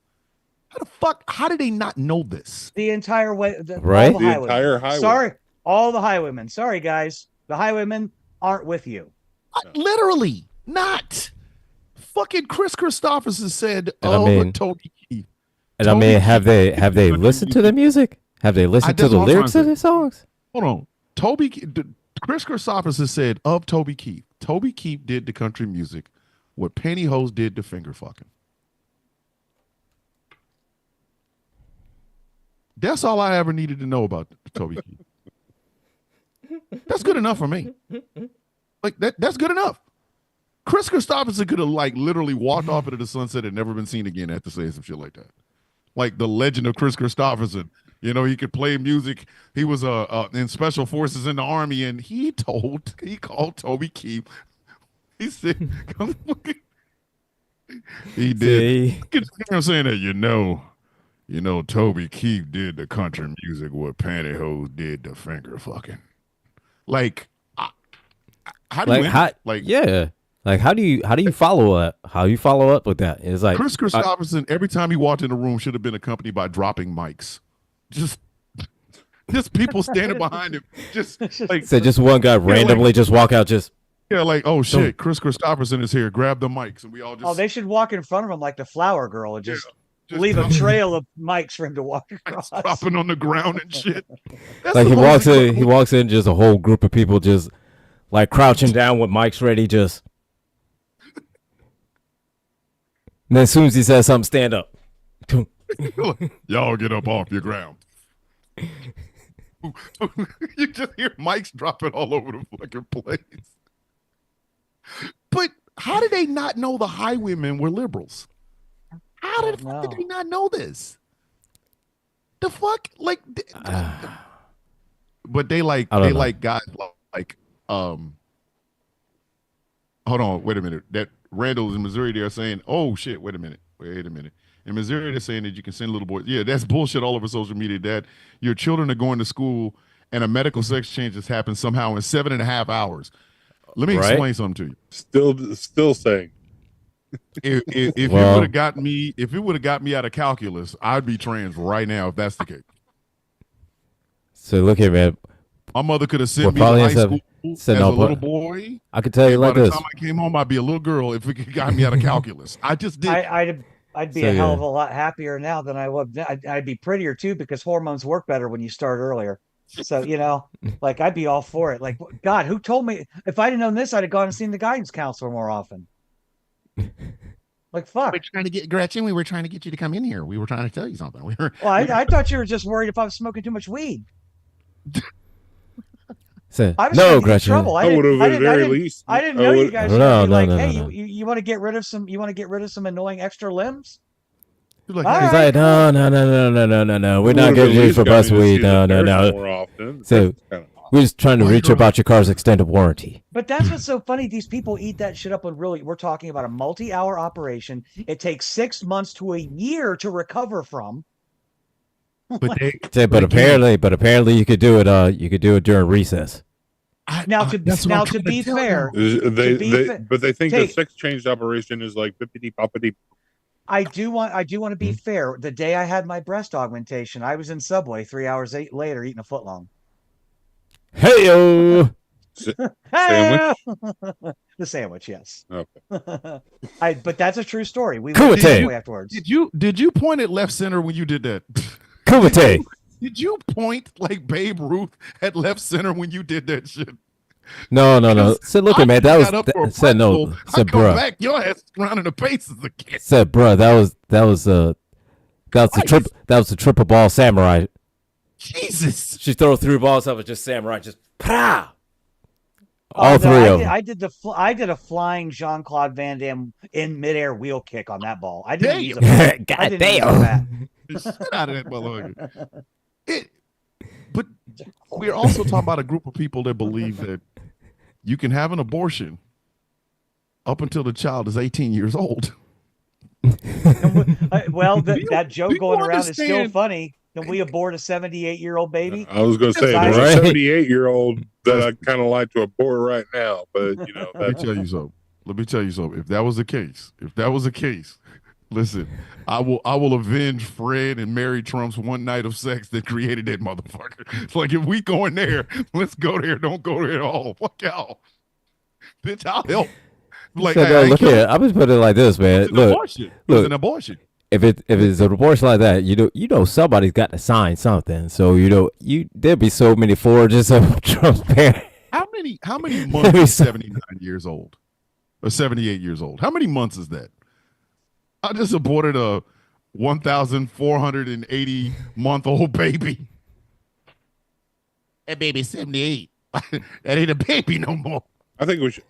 How did they not know this? The entire way, Right? all the The highwaymen. entire highway. Sorry, all the highwaymen. Sorry, guys, the highwaymen aren't with you. Literally not. Fucking Chris Christopherson said, And I mean- Toby Keith. And I mean, have they listened to the music? Have they listened to that's the what I'm lyrics trying of to the songs? Hold on. Chris Christopherson said of Toby Keith did the country music what pantyhose did to finger fucking. That's all I ever needed to know about Toby Keith. That's good enough for me. Like that's good enough. Chris Christopherson could have like literally walked off into the sunset and never been seen again after saying some shit like that. Like the legend of Chris Christopherson. You know, he could play music. He was in special forces in the army, and he called Toby Keith. He said, he did. See? I'm saying that, you know, Toby Keith did the country music what pantyhose did to finger fucking. Like, how do you end it? Like, yeah. Like how do you follow up? How you follow up with that? It's like Chris Christopherson, every time he walked in the room, should have been accompanied by dropping mics. Just people standing behind him. Just like so just one guy randomly just walk out just like, oh shit, Chris Christopherson is here. Grab the mics, and we all just Oh, they should walk in front of him like the flower girl and just just leave a drop- trail of mics for him to walk across. dropping on the ground and shit. That's like the he most walks in just a whole group of people just like crouching down with mics ready just and then as soon as he says something, stand up. Y'all get up off your ground. You just hear mics dropping all over the fucking place. But how did they not know the highwaymen were liberals? How did they not know this? The fuck, like, but they like guys like hold on, wait a minute. That Randall's in Missouri, they're saying, oh shit, wait a minute. In Missouri, they're saying that you can send little boys. Yeah, that's bullshit all over social media. That your children are going to school and a medical sex change has happened somehow in 7.5 hours. Let me explain something to you. Still saying. If it would have got me out of calculus, I'd be trans right now if that's the case. So look here, man. My mother could have sent me to probably high instead of- school said as no, a little but- boy. I could tell you like By the this. time I came home, I'd be a little girl if it got me out of calculus. I just did. I'd be So, a hell yeah. of a lot happier now than I would. I'd be prettier too because hormones work better when you start earlier. So like I'd be all for it. Like God, who told me? If I'd have known this, I'd have gone and seen the guidance counselor more often. Like fuck. We're trying to get Gretchen. We were trying to get you to come in here. We were trying to tell you something. We were. Well, I thought you were just worried if I was smoking too much weed. So, I was no, gonna get in Gretchen. trouble. I would have at the very least. I didn't know you guys. No, Were no, like, no, hey, no, no. you want to get rid of some? You want to get rid of some annoying extra limbs? Like, All hey, He's right. like, no. We're We not would've getting at you least for gotten bus to see weed. the No. nurse more often. So That's kinda odd. we're just trying to Why reach you're- about your car's extended warranty. But that's what's so funny. These people eat that shit up. We're talking about a multi-hour operation. It takes 6 months to a year to recover from. but they, Say, but apparently you could do it. You could do it during recess. that's what I'm trying be tell fair, you. But they think the Take- sex change operation is like bippity boppity. I do want to be fair. The day I had my breast augmentation, I was in Subway 3 hours later eating a footlong. Hey yo. Sandwich? The sandwich, yes. Okay. But that's a true story. We Kumite. went to Subway afterwards. Did you point at left center when you did that? Kumite. Did you point like Babe Ruth at left center when you did that shit? No. Said, look, man, that got up for a was said no. pretzel. I Said, come bruh. back, your ass rounding the bases again. Said, bruh, that was the triple ball samurai. Jesus. She throw 3 balls up and just samurai, just pow. Oh, All no, 3 of them. I did a flying Jean-Claude Van Damme in midair wheel kick on that ball. I didn't Damn. use a bat. I God didn't use a bat. damn. Shit out of that motherfucker. But we're also talking about a group of people that believe that you can have an abortion up until the child is 18 years old. Well, Do you- that do joke you going around is still understand? funny. Can we abort a 78-year-old baby? I was going to say Right. there's a 78-year-old that I kind of like to abort right now, but Let me tell you something. If that was the case, listen, I will avenge Fred and Mary Trump's one night of sex that created that motherfucker. It's like, if we going there, let's go there. Don't go there at all. Fuck y'all. Bitch, I'll help. Like, So, no, look here. I'm just putting it like this, man. It's an Look, abortion. It was look. an abortion. If it's an abortion like that, you know somebody's got to sign something. So there'd be so many forges of Trump's parents. How many months is 79 years old? Or 78 years old? How many months is that? I just aborted a 1,480 month old baby. That baby's 78. That ain't a baby no more. I think we should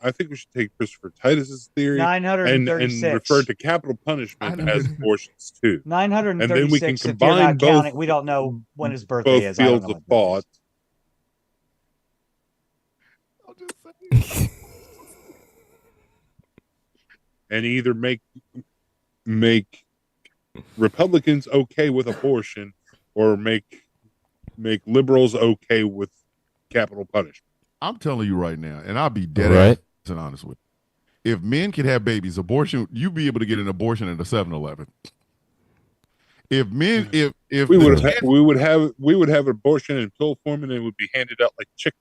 take Christopher Titus's theory and 936. refer to capital punishment as abortions too. 936. And then we can if you're combine not both- counting, we don't know when his birthday Both is. I don't fields know of what that is. thought, I'll just say. and either make Republicans okay with abortion, or make liberals okay with capital punishment. I'm telling you right now, and I'll be dead Right. ass and honest with you. If men could have babies, abortion, you'd be able to get an abortion at a 7-Eleven. If men, if We the would have abortion in pill form, and it would be handed out like chickens.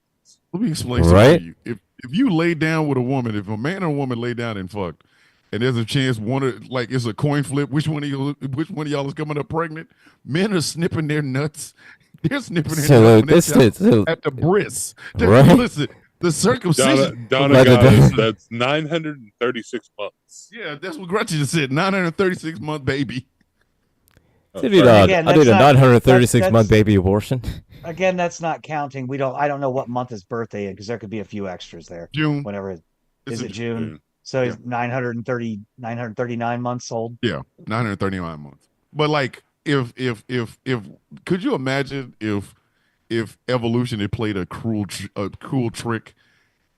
let me explain something Right. to you. If you lay down with a woman, if a man and a woman lay down and fucked, and there's a chance like it's a coin flip, which one of y'all is coming up pregnant? Men are snipping their nuts. They're snipping their So, nuts at the bris. Right. Listen, the circumcision. Donna Like got a- us, that's 936 months. Yeah, that's what Gretchen just said. 936-month baby. Oh, I did sorry. Again, I did a that's not- 936 month that's- baby abortion. Again, that's not counting. I don't know what month his birthday is because there could be a few extras there. June. Whenever is It's it in June? So he's 939 months old. Yeah, 939 months. But like, if could you imagine if evolution had played a cruel trick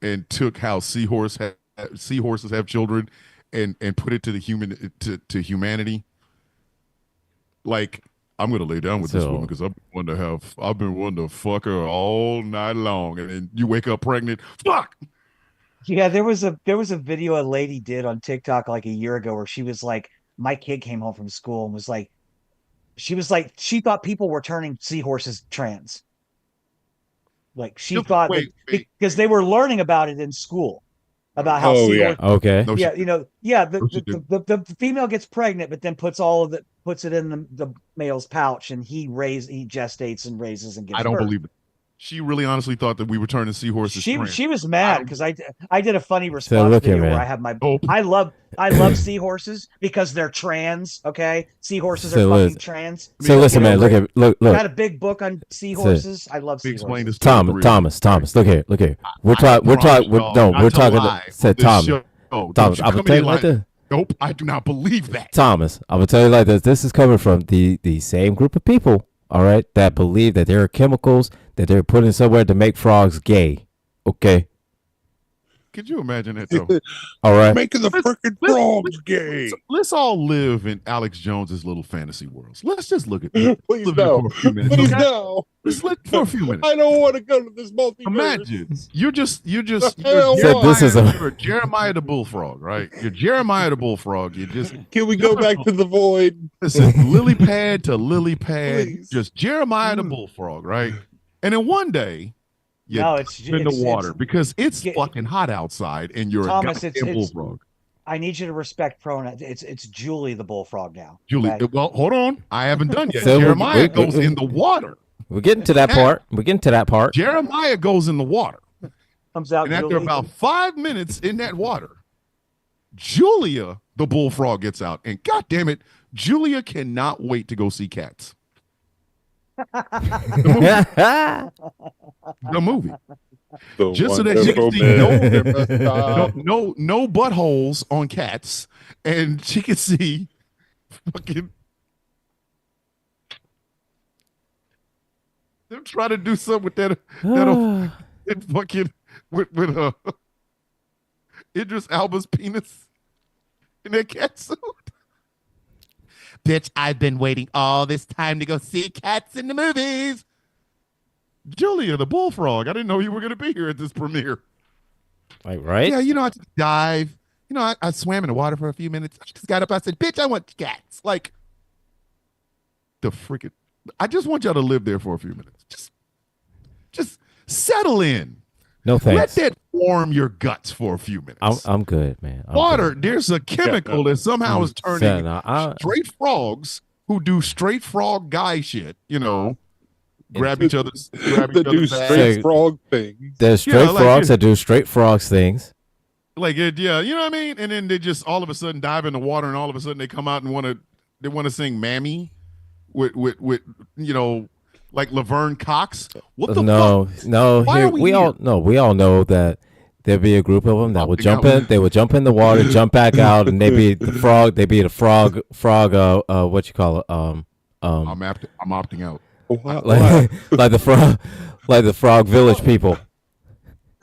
and took how seahorses have children and put it to the humanity? Like, I'm gonna lay down with this woman because I've been wanting to fuck her all night long, and then you wake up pregnant. Fuck. Yeah, there was a video a lady did on TikTok like a year ago where she was like, my kid came home from school and was like, she thought people were turning seahorses trans. Like she thought because they were learning about it in school about how seahorses. Okay. No, the female gets pregnant, but then puts it in the male's pouch, and he gestates and raises and gives I don't birth. believe it. She really honestly thought that we were turning seahorses trans. She was mad because I did a funny response look here, video where man. I have my Oh. I love seahorses because they're trans. Okay, seahorses So are listen. fucking trans. So listen, man. Look. Got a big book on seahorses. I love Let me explain seahorses. this. Thomas. Look here. We're talking. Said Thomas. Thomas, I'm gonna tell you like this. Nope, I do not believe that. Thomas, I'm gonna tell you like this. This is coming from the same group of people, all right, that believe that there are chemicals that they're putting somewhere to make frogs gay. Okay. Could you imagine that though? All right. Making the freaking frogs gay. Let's all live in Alex Jones's little fantasy worlds. Let's just look at this. Please Live in it no. for a few minutes, Please okay? no. Let's look for a few minutes. I don't want to go to this multiverse. Imagine you're hell this is you're Jeremiah the bullfrog, right? You're Jeremiah the bullfrog. You just Can we go back to the void? listen, lily pad to lily pad, Please. just Jeremiah the bullfrog, right? And then one day, you No, it's in the water because it's Yeah. fucking hot outside, and you're Thomas, a goddamn bullfrog. I need you to respect pronouns. It's Julie the bullfrog now. Julie, okay? well, hold on, I haven't done yet. So Jeremiah goes in the water. We're getting to that part. Jeremiah goes in the water, Comes out. and after Julie. about 5 minutes in that water, Julia the bullfrog gets out, and God damn it, Julia cannot wait to go see cats. The movie. The Just so that you can wonderful see no buttholes on cats, and she can see fucking them try to do something with that fucking with Idris Elba's penis in that cat suit. Bitch, I've been waiting all this time to go see cats in the movies. Julia, the bullfrog. I didn't know you were going to be here at this premiere. Like, right? Yeah, I took a dive. I swam in the water for a few minutes. I just got up. I said, bitch, I want cats. Like, the freaking. I just want y'all to live there for a few minutes. Just settle in. No thanks. Let that warm your guts for a few minutes. I'm good, man. Water, there's a chemical that somehow is turning no, straight frogs who do straight frog guy shit, grab each other's do ass. straight frog things. There's straight frogs that do straight frogs things. Like it, yeah, you know what I mean? And then they just all of a sudden dive in the water, and all of a sudden they come out and want to sing Mammy with like Laverne Cox. What the fuck? No. Why Here, are we all know that there'd be a group of them that would jump in. They would jump in the water, jump back out, and they'd be the frog. They'd be the frog. What you call it? I'm opting out. Like the frog village people.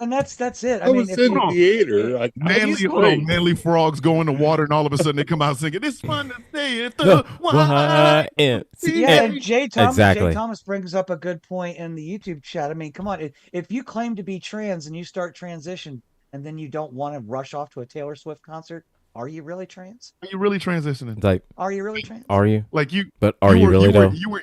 And that's it. I was in the theater. Manly frogs go in the water, and all of a sudden they come out singing, "It's fun to stay at the YMCA." Yeah, and Jay Exactly. Thomas brings up a good point in the YouTube chat. I mean, come on, if you claim to be trans and you start transition, and then you don't want to rush off to a Taylor Swift concert, are you really trans? Are you really transitioning? Like, are you really trans? Are you? Like you? But are you really though? You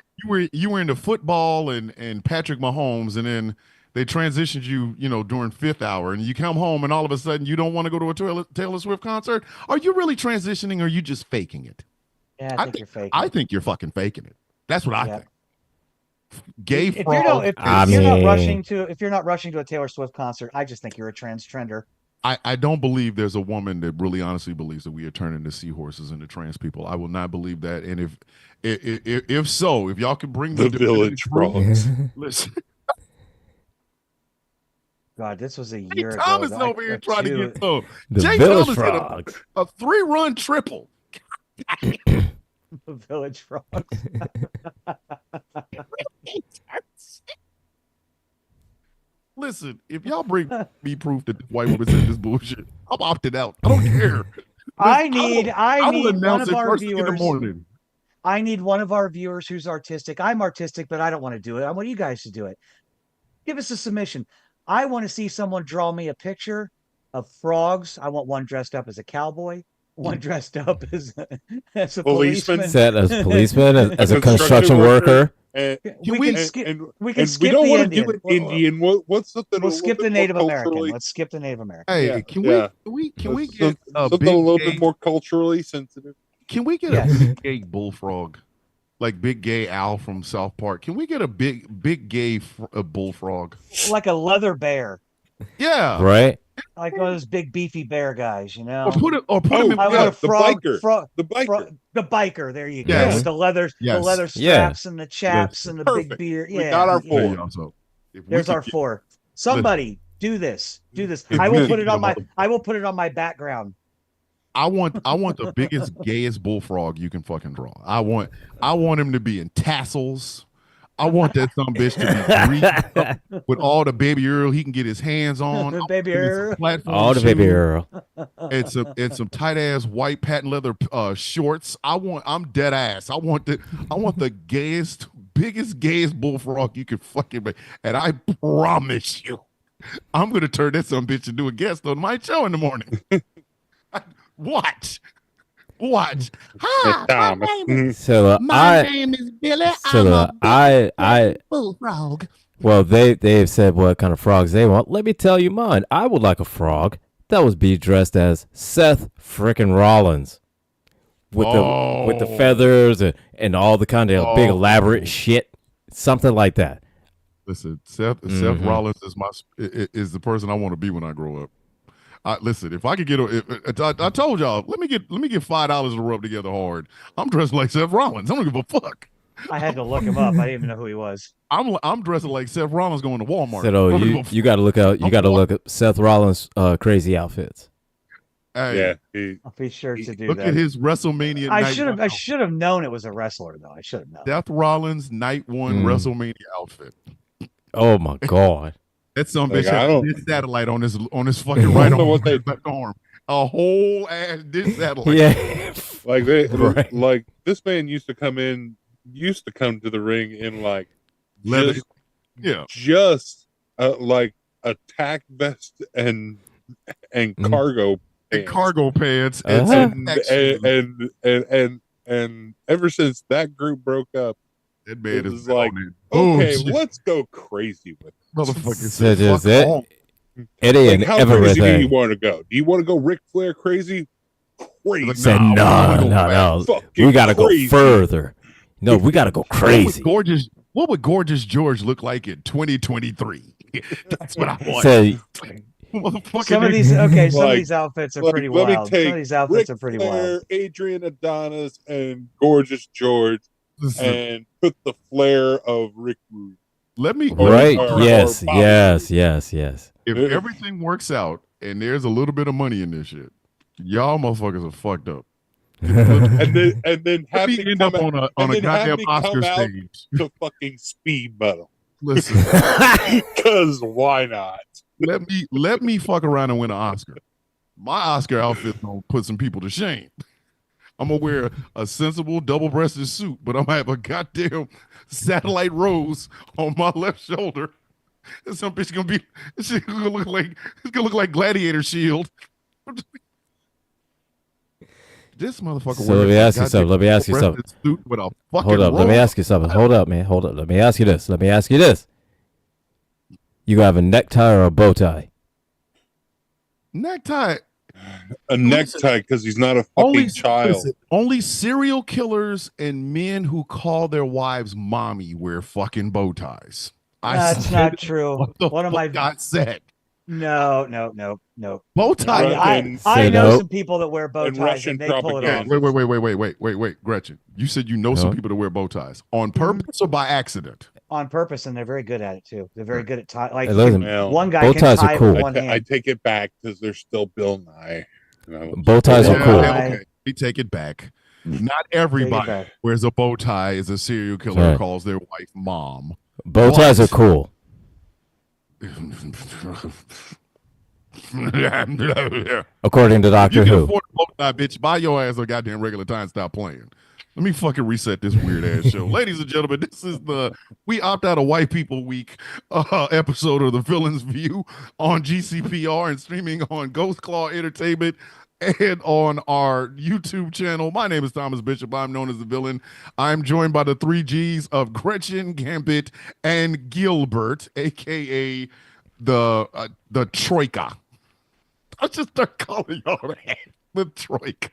were into football and Patrick Mahomes, and then they transitioned you, during fifth hour, and you come home, and all of a sudden you don't want to go to a Taylor Swift concert. Are you really transitioning, or are you just faking it? Yeah, I think you're faking. I think you're fucking faking it. That's what I think. Gay if frog. If you're not rushing to a Taylor Swift concert, I just think you're a trans trender. I don't believe there's a woman that really honestly believes that we are turning the seahorses into trans people. I will not believe that. And if so, if y'all can bring the village frogs, listen. God, this was a year ago. Thomas over here trying to get the Jay village Thomas frogs. hit a 3-run triple. The village frogs. Listen, if y'all bring me proof that the white woman said this bullshit, I'm opted out. I don't care. I need one of our in the viewers. morning. I need one of our viewers who's artistic. I'm artistic, but I don't want to do it. I want you guys to do it. Give us a submission. I want to see someone draw me a picture of frogs. I want one dressed up as a cowboy, one dressed up as a policeman. Set as a policeman, as a construction worker. We can skip the Indian. Indian. What's something? We'll skip the Native American. Let's skip the Native American. Hey, can we get something a little bit more culturally sensitive? Can we get a big gay bullfrog, like Big Gay Al from South Park? Can we get a big gay bullfrog, like a leather bear? Yeah, right. Like one of those big beefy bear guys, Or put him in a frog, the biker. The biker. There you go. Yes. With the leather straps and the chaps and the big beard. Yeah, we got our 4. There's our 4. Somebody do this. I will put it on my background. I want the biggest, gayest bullfrog you can fucking draw. I want him to be in tassels. I want that some bitch to be greased with all the baby Earl he can get his hands on. Baby Earl. All the baby Earl. And some tight ass white patent leather shorts. I'm dead ass. I want the biggest, gayest bullfrog you can fucking make. And I promise you, I'm gonna turn that some bitch into a guest on my show in the morning. Watch. Hi, my name is Billy. I'm bullfrog. Well, they've said what kind of frogs they want. Let me tell you mine. I would like a frog that would be dressed as Seth frickin' Rollins, with the feathers and all the kind of big elaborate shit, something like that. Listen, Seth Rollins is the person I want to be when I grow up. Listen, if I could get, I told y'all, let me get $5 to rub together hard. I'm dressed like Seth Rollins. I don't give a fuck. I had to look him up. I didn't even know who he was. I'm dressing like Seth Rollins going to Walmart. Said, oh, you got to look out. You got to look at Seth Rollins' crazy outfits. Hey, Yeah, I'll be sure to do look that. at his WrestleMania. I night should have known it was a wrestler though. I should have known. Seth Rollins night one WrestleMania outfit. Oh my God. That some Like, bitch I had don't- a dish satellite on his fucking right arm, back arm. A whole ass dish satellite. Yeah. like they Right. like this man used to come to the ring in like Leather. just Yeah. like a tack vest and cargo And pants. cargo pants Uh-huh. and ever since that group broke up, that man it is was like, on okay, it. let's go crazy with it. Motherfucker So said, just fuck it. off. Eddie Like, and how crazy do you everything. want to go? Do you want to go Ric Flair crazy? Crazy. Said, Nah, no. Fucking We got to go crazy. further. No, we got to go crazy. What would gorgeous George look like in 2023? That's what I want. Say, Motherfucker, Some of nigga. these, okay, some of Like- these outfits are like, pretty let me wild. Some take of these outfits Ric are pretty Flair, wild. Adrian Adonis, and gorgeous George, Listen, and put the flair of Rick Rude. let me right? or Yes, Bobby. yes. if everything works out and there's a little bit of money in this shit, y'all motherfuckers are fucked up. And then Let have me me end come up out on a and then have goddamn me Oscar come out stage. to fucking speed metal. Listen, Because why not? let me fuck around and win an Oscar. My Oscar outfit's gonna put some people to shame. I'm gonna wear a sensible double-breasted suit, but I'm gonna have a goddamn satellite rose on my left shoulder. And some bitch gonna be it's gonna look like Gladiator Shield. This motherfucker. So let me ask you something. Let me ask you something. Suit with a fucking Hold up. Let me rose. ask you something. Hold up, man. Hold up. Let me ask you this. You gonna have a necktie or a bow tie? Necktie. A necktie because he's not a fucking child. Listen, only serial killers and men who call their wives mommy wear fucking bow ties. That's said not true. what the One of my fuck I said. no. Bow tie. Russian- I Say know no. some people that wear bow And ties Russian and they pull it off. propaganda. Wait, Gretchen. You said you know some Huh? people that wear bow ties on purpose or by accident? On purpose, and they're very good at it too. They're very good at tie. Like Hey, listen, Well, one guy bow can ties are tie it cool. with one I hand. take it back because they're still Bill Nye. Bow ties are Yeah. cool. Right. We take it back. Not Take it everybody back. wears a bow tie as a serial killer Right. calls their wife mom. Bow ties are cool. According to Doctor You can Who. afford a bow tie, bitch. Buy your ass a goddamn regular tie and stop playing. Let me fucking reset this weird ass show. Ladies and gentlemen, this is the We Opt Out of White People Week episode of The Villain's View on GCPR and streaming on Ghost Claw Entertainment and on our YouTube channel. My name is Thomas Bishop. I'm known as The Villain. I'm joined by the three G's of Gretchen, Gambit, and Gilbert, a.k.a. the Troika. I'll just start calling y'all that. The Troika.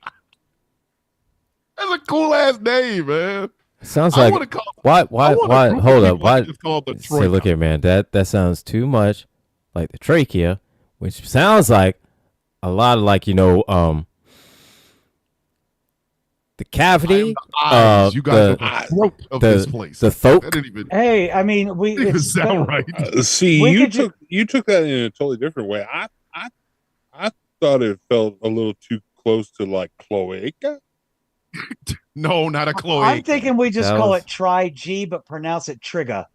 That's a cool ass name, man. Sounds I like want to call. why I want a group of hold up. people Why just called the say Troika. look here, man, that sounds too much like the trachea, which sounds like a lot of like, the cavity, Eyes. You guys the- are the throat of the- this place. the That throat. didn't even, Hey, I mean, we didn't even it's sound right. See, We you could took that in a totally different way. I thought it felt a little too close to like cloaca. No, not a Chloe. I'm thinking we just That call was- it try G, but pronounce it trigger.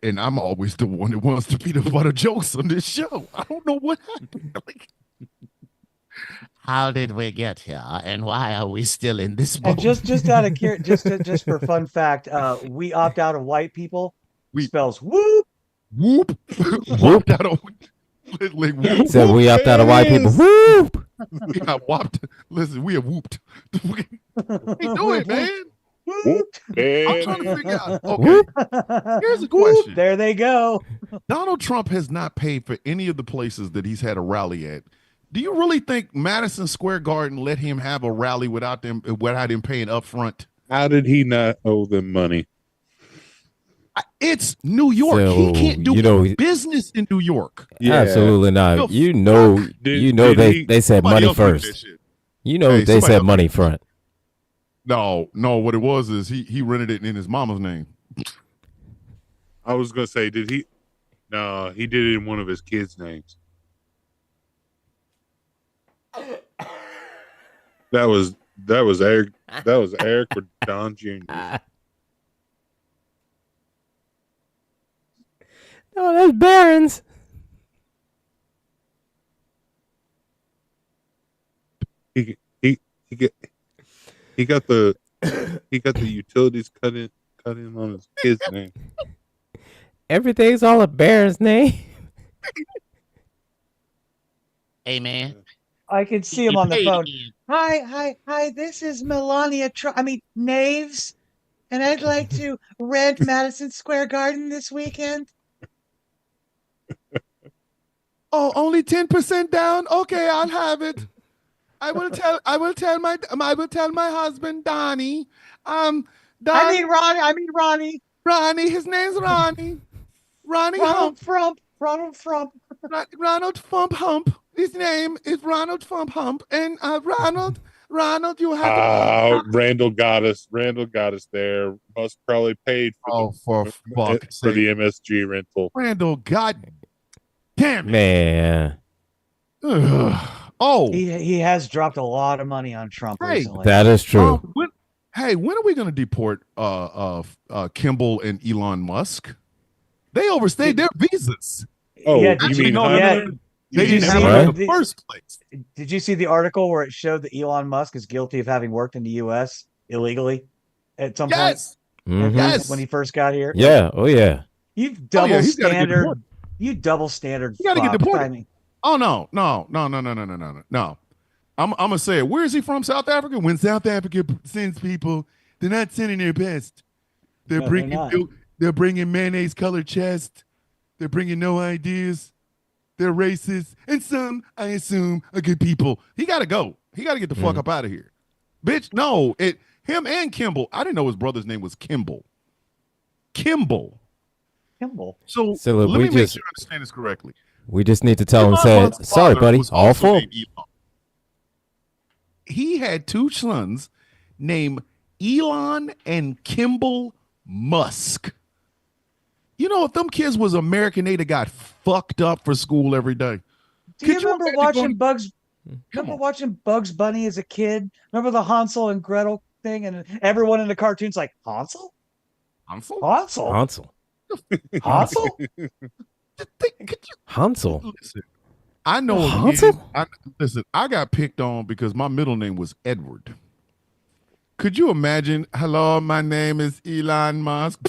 And I'm always the one that wants to be the butt of jokes on this show. I don't know what happened. Like, How did we get here, and why are we still in this And boat? just out of just for fun fact, we opt out of white people. We- Spells whoop. whoop, whoop. Out of, like, whoop. said we opt out of white people. Yes. Whoop! We got whopped. Listen, we have whooped. We do it, man. Whoop. I'm trying to figure out. Okay, Whoop. here's a Whoop. question. There they go. Donald Trump has not paid for any of the places that he's had a rally at. Do you really think Madison Square Garden let him have a rally without him paying up front? How did he not owe them money? It's New York. So, He can't do you know, business in New York. Yeah. Absolutely not. The You know, fuck? they said Somebody money else look at that first. shit. You know, Hey, they somebody said else money look at that front. No, what it was is he rented it in his mama's name. I was gonna say, did he? No, he did it in one of his kids' names. That was Eric. That was Eric or Don Jr. No, that's Barron's. He got the utilities cut in on his kid's name. Everything's all a Barron's name. Hey, man. I can see him on the phone. Hi. This is Melania. Naves, and I'd like to rent Madison Square Garden this weekend. Oh, only 10% down? Okay, I'll have it. I will tell my husband, Donnie. I mean Ronnie. Ronnie, his name's Ronnie. Ronnie Ronald Hump. Frump. Ronald Fump Hump. His name is Ronald Fump Hump. And Ronald, you have to. Randall got us there. Musk probably paid for for fuck's sake. the MSG rental. Randall, god damn it. Man, Oh, He has dropped a lot of money on Trump recently. that is true. when are we going to deport Kimball and Elon Musk? They overstayed their visas. Oh, Yeah, you did mean you- Hunter? yeah, They Did you didn't have see it in the- the first place. Did you see the article where it showed that Elon Musk is guilty of having worked in the U.S. illegally at some Yes. Mhm. Yes. when he first got here? Yeah. Oh yeah. You double he's gotta get standard. deported. You double standard. He gotta get fuck. deported. I mean, Oh no. I'm gonna say it. Where is he from? South Africa? When South Africa sends people, they're not sending their best. They're No, they're bringing not. they're bringing mayonnaise colored chest. They're bringing no ideas. They're racist, and some, I assume, are good people. He got to go. He got to get the fuck up out of here, bitch. No, him and Kimball. I didn't know his brother's name was Kimball. Kimball. So look, let we me make just- sure I understand this correctly. We just need to tell him, Elon say, Musk's sorry, father buddy, was all also full. named Elon. He had two sons named Elon and Kimball Musk. You know, if them kids was American, they'd have got fucked up for school every day. do you Could you remember imagine watching going- Bugs? Come Remember on. watching Bugs Bunny as a kid? Remember the Hansel and Gretel thing, and everyone in the cartoons like Hansel. Hansel. Listen, I know. Hansel? Listen, I got picked on because my middle name was Edward. Could you imagine? Hello, my name is Elon Musk.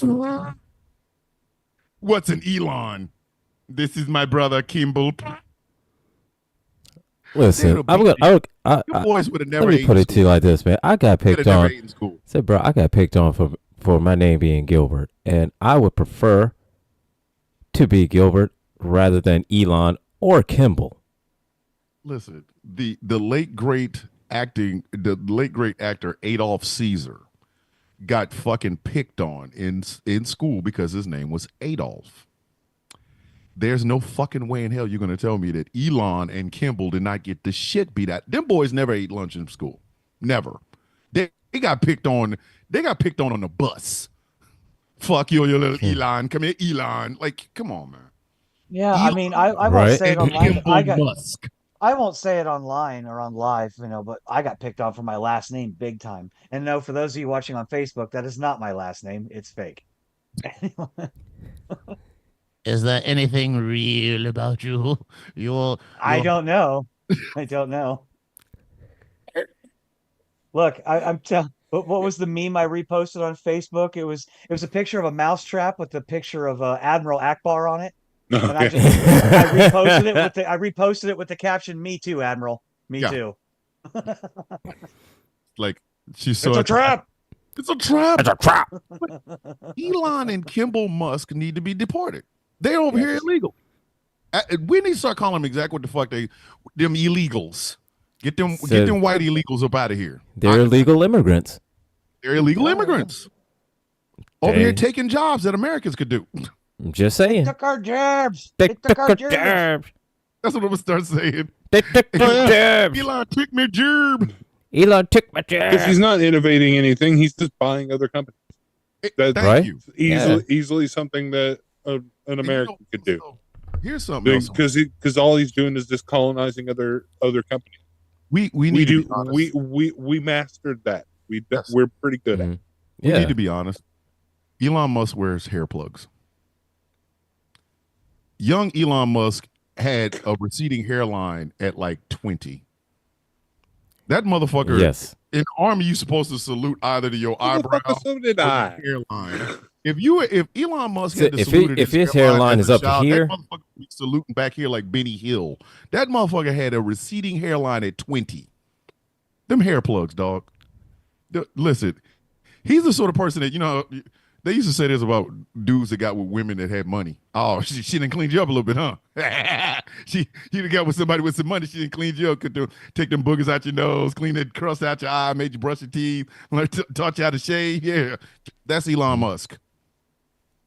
What's an Elon? This is my brother Kimball. Listen, I'm Your gonna. boys would have never. Let me ate put in it to you like this, man. I got school. picked Never on. ate in school. Say, bro, I got picked on for my name being Gilbert, and I would prefer to be Gilbert rather than Elon or Kimball. Listen, the late great actor Adolf Caesar got fucking picked on in school because his name was Adolf. There's no fucking way in hell you're going to tell me that Elon and Kimball did not get the shit beat out. Them boys never ate lunch in school. Never. They got picked on. They got picked on the bus. Fuck you, your little Elon. Come here, Elon. Like, come on, man. Yeah, I mean, I won't Right. say it online. Kimball Musk. I won't say it online or on live, but I got picked on for my last name big time. And no, for those of you watching on Facebook, that is not my last name. It's fake. Is there anything real about you? I don't know. I don't know. Look, I'm telling. What was the meme I reposted on Facebook? It was a picture of a mousetrap with the picture of Admiral Akbar on it. And I reposted it with the caption, "Me too, Admiral. Me Yeah. too." Like, she saw It's a trap. It's a trap. It's a trap. Elon and Kimball Musk need to be deported. They're over here illegal. We need to start calling them exactly what the fuck them illegals. Get them white illegals up out of here. They're illegal immigrants. They're illegal immigrants. over here Dang. taking jobs that Americans could do. I'm just saying. Took our jabs. They Took our our jabs. jabs. That's what I'm gonna start saying. They took our jabs. Elon took my job. Elon took my Because he's jabs. not innovating anything. He's just buying other companies. That's Thank Right? you. easily something that an American could do. So, here's something else. Because all he's doing is just colonizing other companies. We We need to do be honest. we mastered that. Yes. We're pretty good at it. Mhm. We Yeah. need to be honest. Elon Musk wears hair plugs. Young Elon Musk had a receding hairline at like 20. That motherfucker, Yes. in the army, you supposed to salute either to your eyebrow Motherfucker, so did or I. your hairline. If Elon Musk So had to if salute if his hairline is up here, that motherfucker would be saluting back here like Benny Hill. That motherfucker had a receding hairline at 20. Them hair plugs, dog. Listen, he's the sort of person that, they used to say this about dudes that got with women that had money. Oh, she didn't clean you up a little bit, huh? you done got with somebody with some money. She didn't clean you up. Could take them boogers out your nose, clean that crust out your eye, made you brush your teeth, taught you how to shave. Yeah, that's Elon Musk.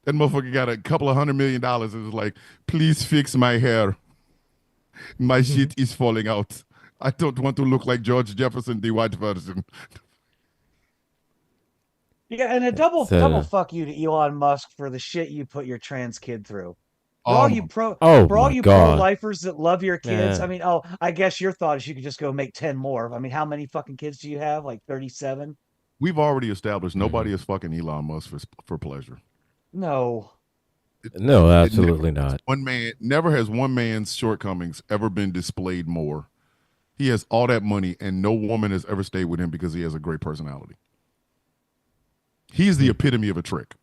That motherfucker got a couple of $100 million and was like, please fix my hair. My shit is falling out. I don't want to look like George Jefferson, the white version. Yeah, and a double So- fuck you to Elon Musk for the shit you put your trans kid through. For Oh, all you pro oh for all my you God. pro-lifers that love your kids, Yeah. I mean, I guess your thought is you could just go make 10 more. I mean, how many fucking kids do you have? Like 37? We've already established nobody Mm-hmm. is fucking Elon Musk for pleasure. No. No, absolutely not. Never has one man's shortcomings ever been displayed more. He has all that money, and no woman has ever stayed with him because he has a great personality. He's the epitome of a trick.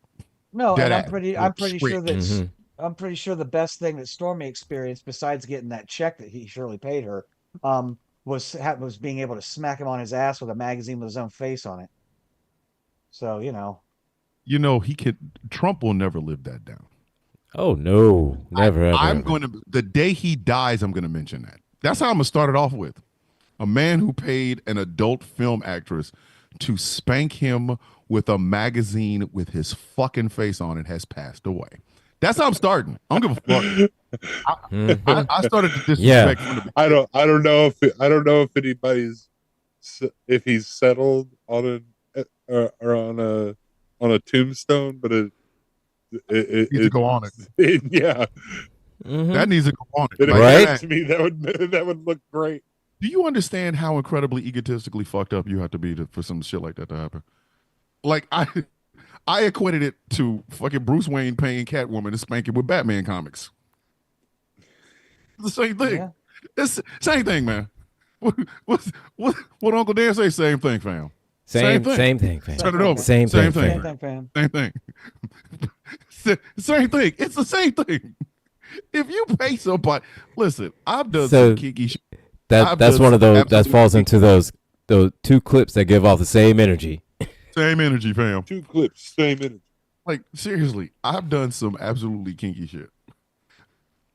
No, Dead and ass. I'm pretty sure that Mhm. I'm pretty sure the best thing that Stormy experienced, besides getting that check that he surely paid her, was being able to smack him on his ass with a magazine with his own face on it. So, Trump will never live that down. Oh no, never ever. I'm ever. going to, the day he dies, I'm going to mention that. That's how I'm going to start it off with. A man who paid an adult film actress to spank him with a magazine with his fucking face on it has passed away. That's how I'm starting. I don't give a fuck. Mhm. I started to disrespect Yeah. from the I don't know if anybody's if he's settled on or on a tombstone, but it needs to go on it. yeah, Mhm. That needs to go on it. it Like, Right? occurred to me that would look great. do you understand how incredibly egotistically fucked up you have to be for some shit like that to happen? Like I equated it to fucking Bruce Wayne paying Catwoman and spanking with Batman comics. It's the same thing. Yeah. It's same thing, man. What Uncle Dan say? Same thing, fam. Same thing. thing, fam. Turn it over. Same Same thing, thing. fam. Same thing, fam. Same thing. Same thing. It's the same thing. If you pay somebody, listen, I've done So- some kinky shit. That's done one of some those that absolute falls into those two clips that give off the same energy. Same energy, fam. 2 clips, same energy. Like, seriously, I've done some absolutely kinky shit.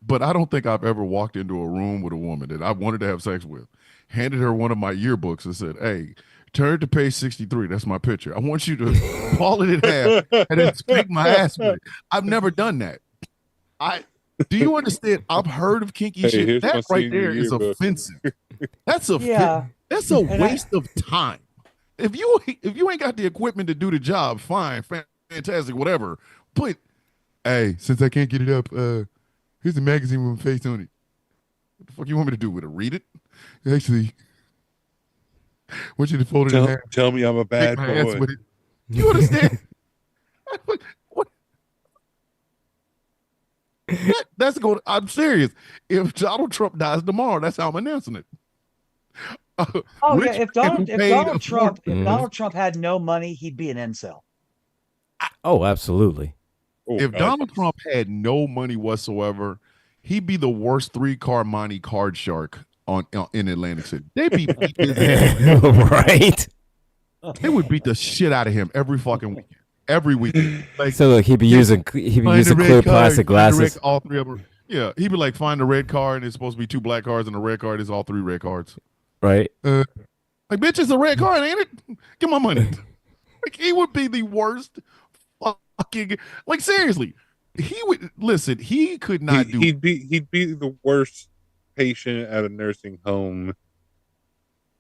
But I don't think I've ever walked into a room with a woman that I wanted to have sex with, handed her one of my yearbooks and said, hey, turn to page 63. That's my picture. I want you to fall it in half and then spank my ass with it. I've never done that. Do you understand? I've heard of kinky Hey, shit. here's my That right senior there is yearbook. offensive. That's a Yeah. That's a And waste of time. If you ain't got the equipment to do the job, fine, fantastic, whatever. But hey, since I can't get it up, here's the magazine with my face on it. What the fuck you want me to do with it? Read it? Actually, I want you to fold it in half. Tell me I'm a bad Take my ass boy. with it. You understand? what? That's going. I'm serious. If Donald Trump dies tomorrow, that's how I'm announcing it. Oh Rich yeah, if man Donald who paid Trump Mhm. Donald Trump had no money, he'd be an incel. Oh, absolutely. Oh, If God. Donald Trump had no money whatsoever, he'd be the worst 3-car Monte card shark in Atlantic City. They'd be beat his ass. Right. They would beat the shit out of him every fucking weekend. Every weekend. Like, So look, he'd be using find the red clear card, plastic find the red- glasses. all three of them. Yeah, he'd be like, find the red card, and it's supposed to be 2 black cards, and the red card is all 3 red cards. Right. Like, bitch, it's a red card, ain't it? Give my money. Like, he would be the worst fucking like seriously. He would listen. He could not do. He'd be the worst patient at a nursing home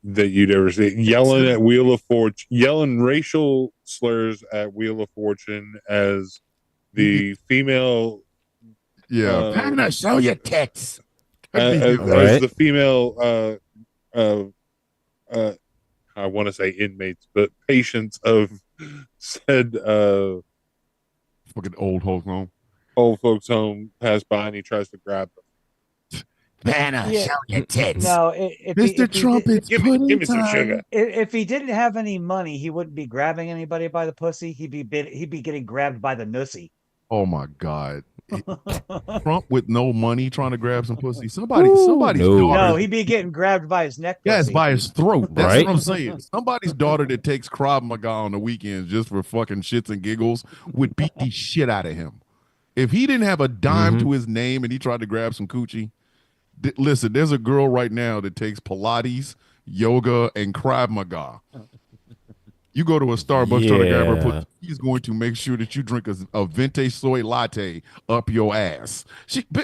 that you'd ever see. Yelling at Wheel of Fortune, yelling racial slurs at Wheel of Fortune as the female. Yeah, I'm gonna show you tits. As the female. I want to say inmates, but patients of said fucking old folks home pass by and he tries to grab them. Vanna, show your tits. No, if Mr. Trump, it's Give pudding me some time. sugar. if he didn't have any money, he wouldn't be grabbing anybody by the pussy. He'd be getting grabbed by the nussy. Oh my God. Trump with no money trying to grab some pussy. Somebody's daughter. No, he'd be getting grabbed by his neck. Yes, pussy. by his throat. That's Right? what I'm saying. Somebody's daughter that takes Krav Maga on the weekends just for fucking shits and giggles would beat the shit out of him. If he didn't have a dime to his name and he tried to grab some coochie, listen, there's a girl right now that takes Pilates, yoga, and Krav Maga. You go to a Starbucks trying to grab her pussy, he's going to make sure that you drink a venti soy latte up your ass.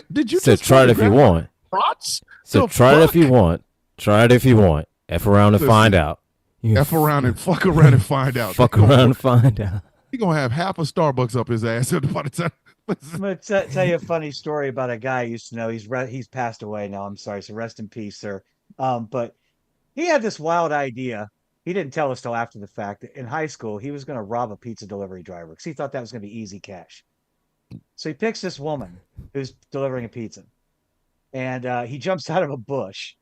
Did you just try it if you want? Crotch? So try it if you want. Try it if you want. F around and find out. F around and fuck around and find out. Fuck around and find out. He gonna have half a Starbucks up his ass at the time. I'm gonna tell you a funny story about a guy I used to know. He's passed away now. I'm sorry, so rest in peace, sir. But he had this wild idea. He didn't tell us till after the fact that in high school he was going to rob a pizza delivery driver because he thought that was going to be easy cash. So he picks this woman who's delivering a pizza, and he jumps out of a bush.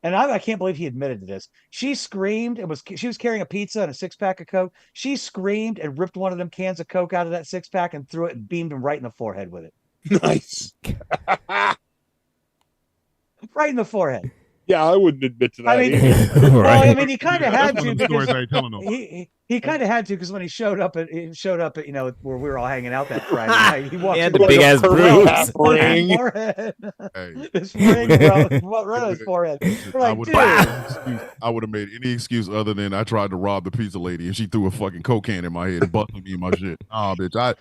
And I can't believe he admitted to this. She screamed and she was carrying a pizza and a 6-pack of Coke. She screamed and ripped one of them cans of Coke out of that 6-pack and threw it and beamed him right in the forehead with it. Nice. Right in the forehead. Yeah, I wouldn't admit to that. I mean, either. well, I mean, he kind of had to because he kind of had to because when he showed up at where we were all hanging out that Friday night, he walked in the big ass bruise. Ring. Forehead. Hey. This ring right on his forehead. I Like, would have made any excuse other than I tried to rob the pizza lady and she threw a fucking Coke can in my head and busted me in my shit. Oh, bitch. I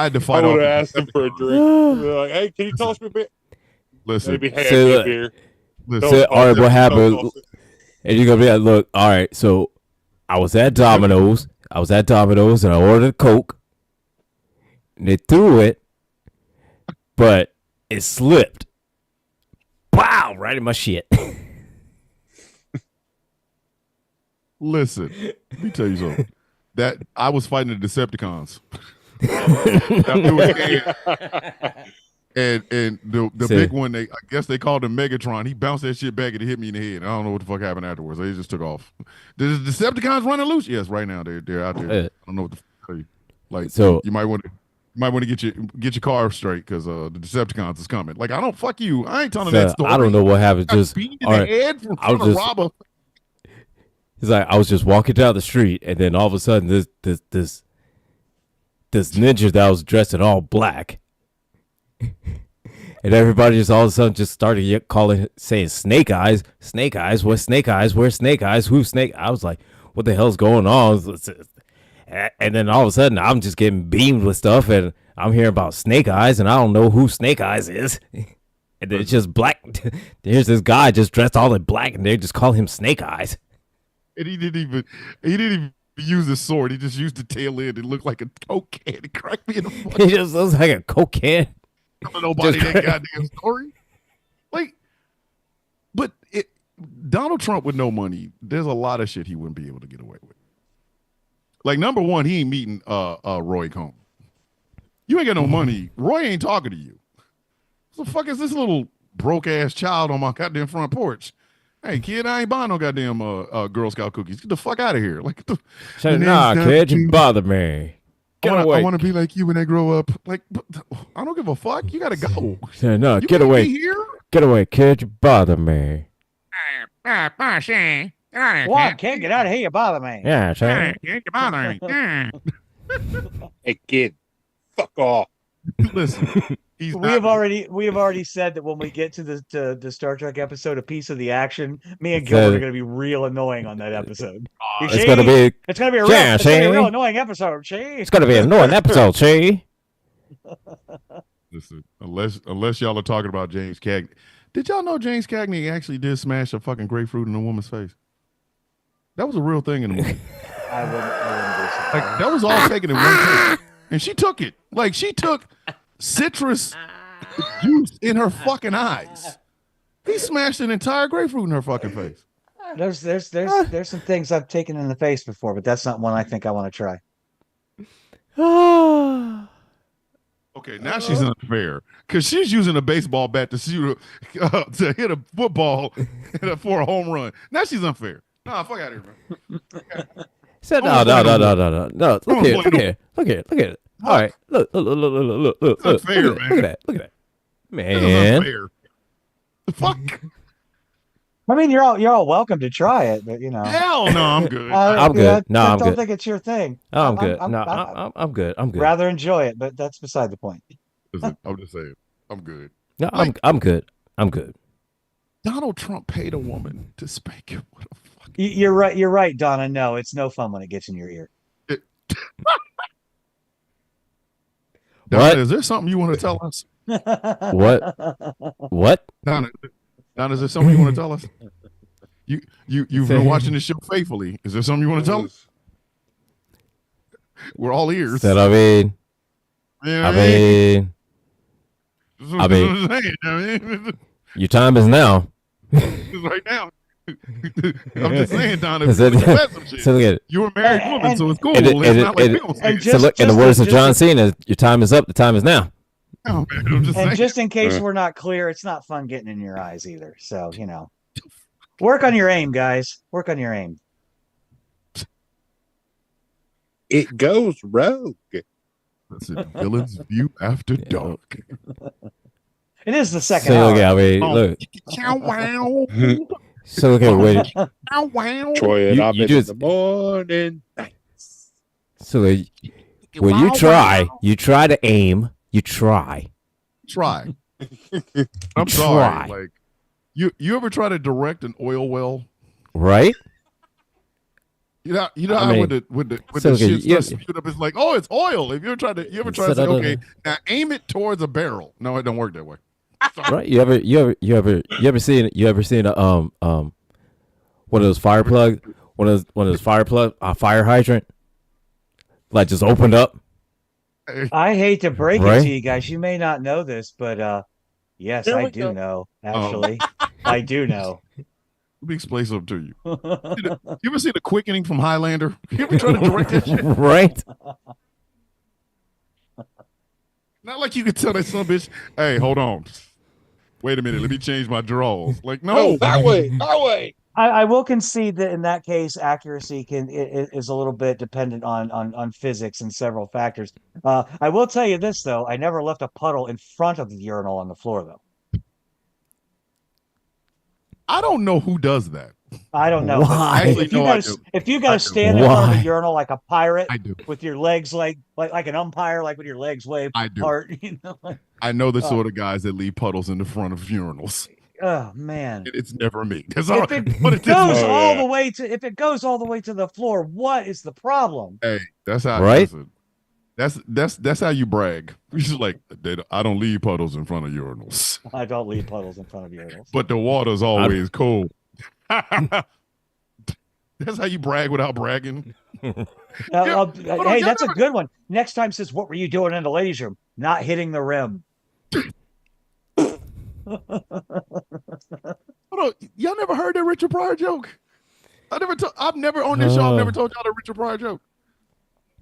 had to I fight would off. have asked him for a drink. Be like, hey, can you toss me a bit? Listen, Maybe hand So, me a beer. So, all right, what happened? And you're gonna be like, look, all right, so I was at Domino's. And I ordered a Coke. And they threw it, but it slipped. Wow, right in my shit. listen, let me tell you something. That I was fighting the Decepticons. And the big one, I guess they called him Megatron. He bounced that shit back and it hit me in the head. I don't know what the fuck happened afterwards. They just took off. The Decepticons running loose? Yes, right now they're out there. I don't know what the fuck to tell you. Like, so you might want to get your car straight because the Decepticons is coming. Like, I don't fuck you. I ain't telling that story. I don't know what happened. Just beat in the head from trying to rob a. He's like, I was just walking down the street, and then all of a sudden, this ninja that was dressed in all black. And everybody just all of a sudden just started saying Snake Eyes, where's Snake Eyes, where's Snake Eyes, who's Snake? I was like, what the hell's going on? And then all of a sudden I'm just getting beamed with stuff and I'm hearing about Snake Eyes and I don't know who Snake Eyes is. And then it's just black. There's this guy just dressed all in black and they just call him Snake Eyes. And he didn't even use his sword. He just used the tail end. It looked like a Coke can. It cracked me in the fuck. He just looks like a Coke can. Nobody that goddamn story. Like, but Donald Trump with no money, there's a lot of shit he wouldn't be able to get away with. Like, number one, he ain't meeting Roy Cohn. You ain't got no money. Roy ain't talking to you. What the fuck is this little broke ass child on my goddamn front porch? Hey, kid, I ain't buying no goddamn Girl Scout cookies. Get the fuck out of here. Like, nah, kid, you bother me. I want to be like you when I grow up. Like, I don't give a fuck. You gotta go. No, get away. Get away, kid. You bother me. What? Can't get out of here. You bother me. Yeah, can't you bother me. Hey, kid, fuck off. Listen, He's We have not- already said that when we get to the Star Trek episode, a piece of the action, me and So- Gilbert are going to be real annoying on that episode. You It's see? gonna be It's gonna be a Yeah, it's gonna be a real see? annoying episode. See? it's gonna be an annoying episode, see? Listen, unless y'all are talking about James Cagney. Did y'all know James Cagney actually did smash a fucking grapefruit in a woman's face? That was a real thing in the movie. I wouldn't be surprised. Like that was all taken in one take, and she took it. Like she took citrus juice in her fucking eyes. He smashed an entire grapefruit in her fucking face. There's some things I've taken in the face before, but that's not one I think I want to try. Okay, now she's unfair because she's using a baseball bat to shoot to hit a football for a home run. Now she's unfair. Nah, fuck out of here, man. So no. Look here. All right, look. It's unfair, Look man. at that. This is Man, unfair. Fuck. I mean, you're all welcome to try it, but you know, Hell no, I'm good. I'm good. No, I I'm don't good. think it's your thing. I'm good. I'm- No, I'm- I'm good. I'm good. Rather enjoy it, but that's beside the point. Listen, I'm just saying, I'm good. No, I'm good. I'm good. Donald Trump paid a woman to spank him. What a fuck. You're right. You're right, Donna. No, it's no fun when it gets in your ear. Donna, is there something you want to tell us? What? Donna, is there something you want to tell us? You've been watching this show faithfully. Is there something you want to tell us? We're all ears. Said I mean, your time is now. right now. I'm just saying, Donna. So Some shit. look at it. You're a married woman, so it's cool. And It's not like we don't say and it. So look, in the just- words of just- John Cena, your time is up. The time is now. Oh, man, I'm just And saying. just in case we're not clear, it's not fun getting in your eyes either. So you know, work on your aim, guys. Work on your aim. It goes rogue. That's it. Villain's View After Dark. It is the second So look, hour. I mean, look. Chow wow. So look at wait. Chow wow. Troy and You- I'm you in just- the morning. So look, when you try to aim. You try. Try. I'm Try. sorry. Like you ever try to direct an oil well? Right? You know I how mean, when the so okay, shit yeah. starts spewing up, it's like, oh, it's oil. If you ever try to So say, no, no, okay, no. now aim it towards a barrel. No, it don't work that way. Right? You ever seen a one of those fire plug, a fire hydrant, like just opened up. I hate to break it Right? to you guys. You may not know this, but yes, Here I we do go. know. Actually, I do know. Let me explain something to you. You ever seen the quickening from Highlander? You ever try to direct that shit? Right? Not like you could tell that son bitch, hey, hold on. Wait a minute, let me change my drawers. Like, no. No, that way. That way. I will concede that in that case, accuracy is a little bit dependent on physics and several factors. I will tell you this though: I never left a puddle in front of the urinal on the floor though. I don't know who does that. I don't know. Why? If you No, I gotta, do. if you I gotta do. stand in front of Why? the urinal like a pirate I do. with your legs like an umpire, like with your legs waved I do. apart, you know. Like, I know the sort of guys that leave puddles in the front of funerals. oh man. It's never me. That's all. If it Put it this goes way. Oh, all yeah. the way to if it goes all the way to the floor, what is the problem? Hey, that's how. Right? Listen, that's how you brag. You're just like, I don't leave puddles in front of urinals, I don't leave puddles in front of urinals. but the water's always cold. That's how you brag without bragging. Hey, on, y'all that's a good one. Next time says, what were you doing in the ladies' room? Not hitting the rim. Hold on, y'all never heard that Richard Pryor joke? I've never on this show. I've never told y'all the Richard Pryor joke.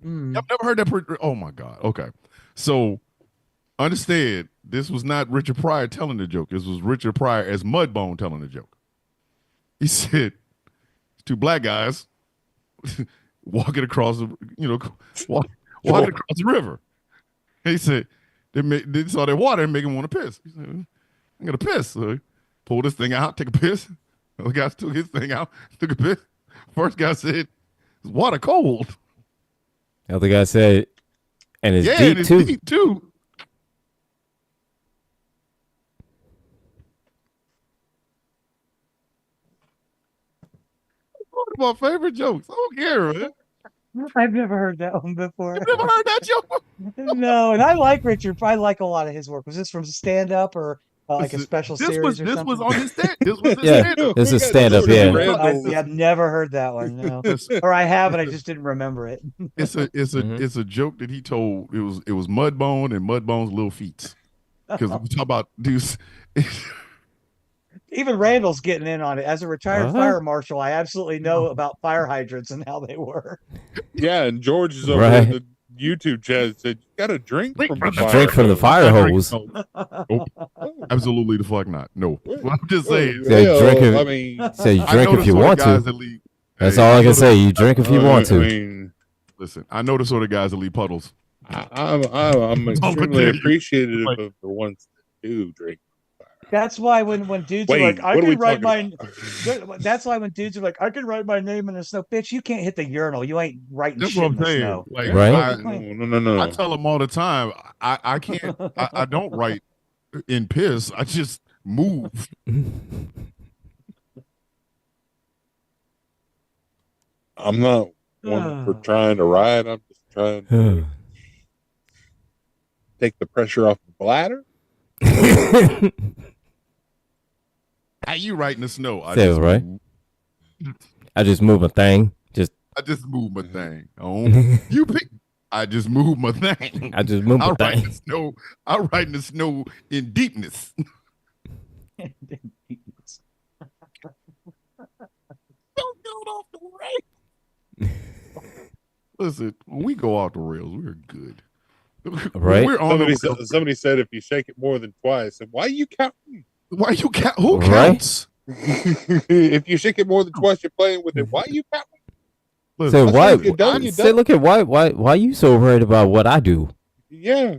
Mm. I've never heard that. Oh my god. Okay, so understand this was not Richard Pryor telling the joke. This was Richard Pryor as Mudbone telling the joke. He said, two black guys walking across the, walking across the river. He said they saw their water and make him want to piss. He said, I'm gonna piss. So he pulled this thing out, take a piss. The other guy took his thing out, took a piss. First guy said, "Is water cold?" The other guy said, and it's Yeah, deep and it's too. deep too. my favorite jokes. I don't care, man. I've never heard that one before. You never heard that joke? No, and I like Richard. I like a lot of his work. Was this from stand up or like a Listen, special this series or was something? on his stand. This was his Yeah, stand-up. this We is got stand-up, Jordan yeah. Randall. I've never heard that one. No. Listen, Or I have, and I just didn't remember it. it's a joke that he told. It was Mudbone and Mudbone's little feet. Because we talk about dudes. Even Randall's getting in on it. As a retired Uh-huh. fire marshal, I absolutely know about fire hydrants and how they work. Yeah, and George is over Right. in the YouTube chat and said, "You got a drink from the fire Drink from the hose." fire hose. Nope. Absolutely the fuck not. No. Well, I'm just saying. Say Well, drink if- I mean, Say you I drink know if the you sort of want guys to. that leave- That's Hey, all I know can the- say. You drink if you want I to. mean, Listen, I know the sort of guys that leave puddles. I'm extremely appreciative Like- of the ones that do drink. That's why when dudes are Wait, like, I what are we can write talking my. about? That's why when dudes are like, I can write my name in the snow. Bitch, you can't hit the urinal. You ain't writing That's shit what in I'm the saying. snow. Like, Right. No. I tell them all the time, I can't, I don't write in piss. I just move. I'm not one for trying to ride. I'm just trying to take the pressure off the bladder. How you write in the snow? Say it, right? I just move a thing. I just move my thing. Oh, you pick. I just move my thing. I just move I a write in thing. the snow. I write in the snow in deepness. Don't go off the rails. Listen, when we go off the rails, we're good. Right? We're on the Somebody said if you shake it more than twice, and why are you counting? Why you count? Who Right? counts? If you shake it more than twice, you're playing with it. Why are you counting? Say I why? said if you're done, you're Say done. look at why you so worried about what I do? Yeah,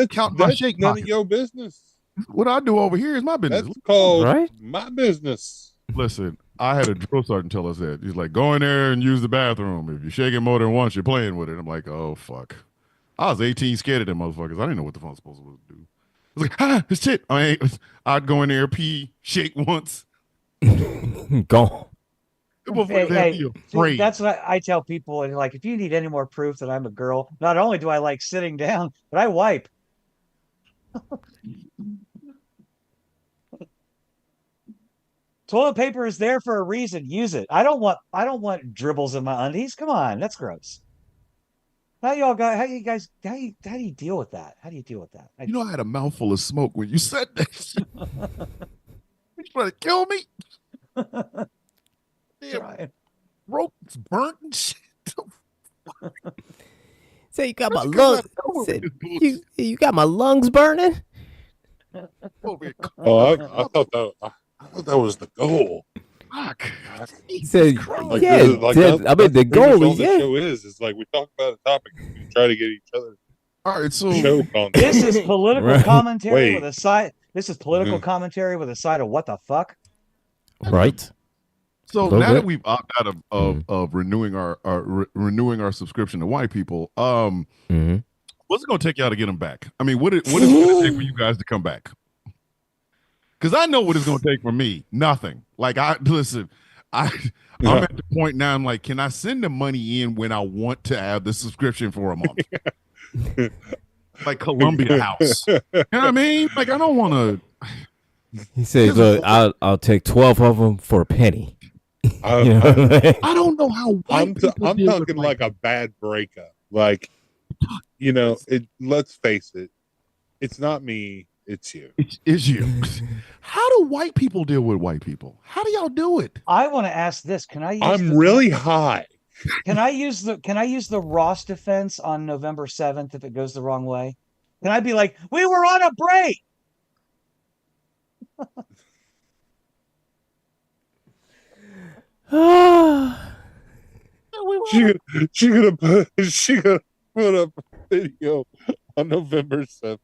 Count my that's shake none pocket. of your business. What I do over here is my business. That's called Right? my business. Listen, I had a drill sergeant tell us that. He's like, go in there and use the bathroom. If you shake it more than once, you're playing with it. I'm like, oh, fuck. I was 18, scared of them motherfuckers. I didn't know what the fuck I was supposed to do. I was like, it's shit. I'd go in there, pee, shake once. Gone. The motherfuckers had me See, afraid. that's what I tell people. And like, if you need any more proof that I'm a girl, not only do I like sitting down, but I wipe. Toilet paper is there for a reason. Use it. I don't want dribbles in my undies. Come on, that's gross. How you deal with that? How do you deal with that? You know, I had a mouthful of smoke when you said that shit. You trying to kill me? Damn, Try. throat's burnt and shit. Say you got my Where'd you come lungs. out of nowhere Say, with this bullshit? you got my lungs burning. Over here. Oh, I thought that was the goal. Fuck. Say Like, yeah. like I mean the goal is yeah. show is like we talk about a topic and we try to get each other All right, so show content. This is political Right. commentary Wait. with a side. This is political Mhm. commentary with a side of what the fuck. Right. So Little now bit. that we've opted out of renewing our subscription to white people, Mm-hmm. what's it going to take y'all to get them back? I mean, what is it going to take for you guys to come back? Because I know what it's going to take for me. Nothing. Like I'm at the point now. I'm like, can I send the money in when I want to have the subscription for a month? Like Columbia House. You know what I mean? Like I don't want to. He says, I'll take 12 of them for a penny. I, You know what I mean? I don't know how white I'm people deal with, talking like a bad breakup. Like, you know, let's face it, it's not me, it's you. It's you. How do white people deal with white people? How do y'all do it? I want to ask this. Can I use I'm really high. Can I use the Ross defense on November 7th if it goes the wrong way? Can I be like, we were on a break? She gonna put up a video on November 7th.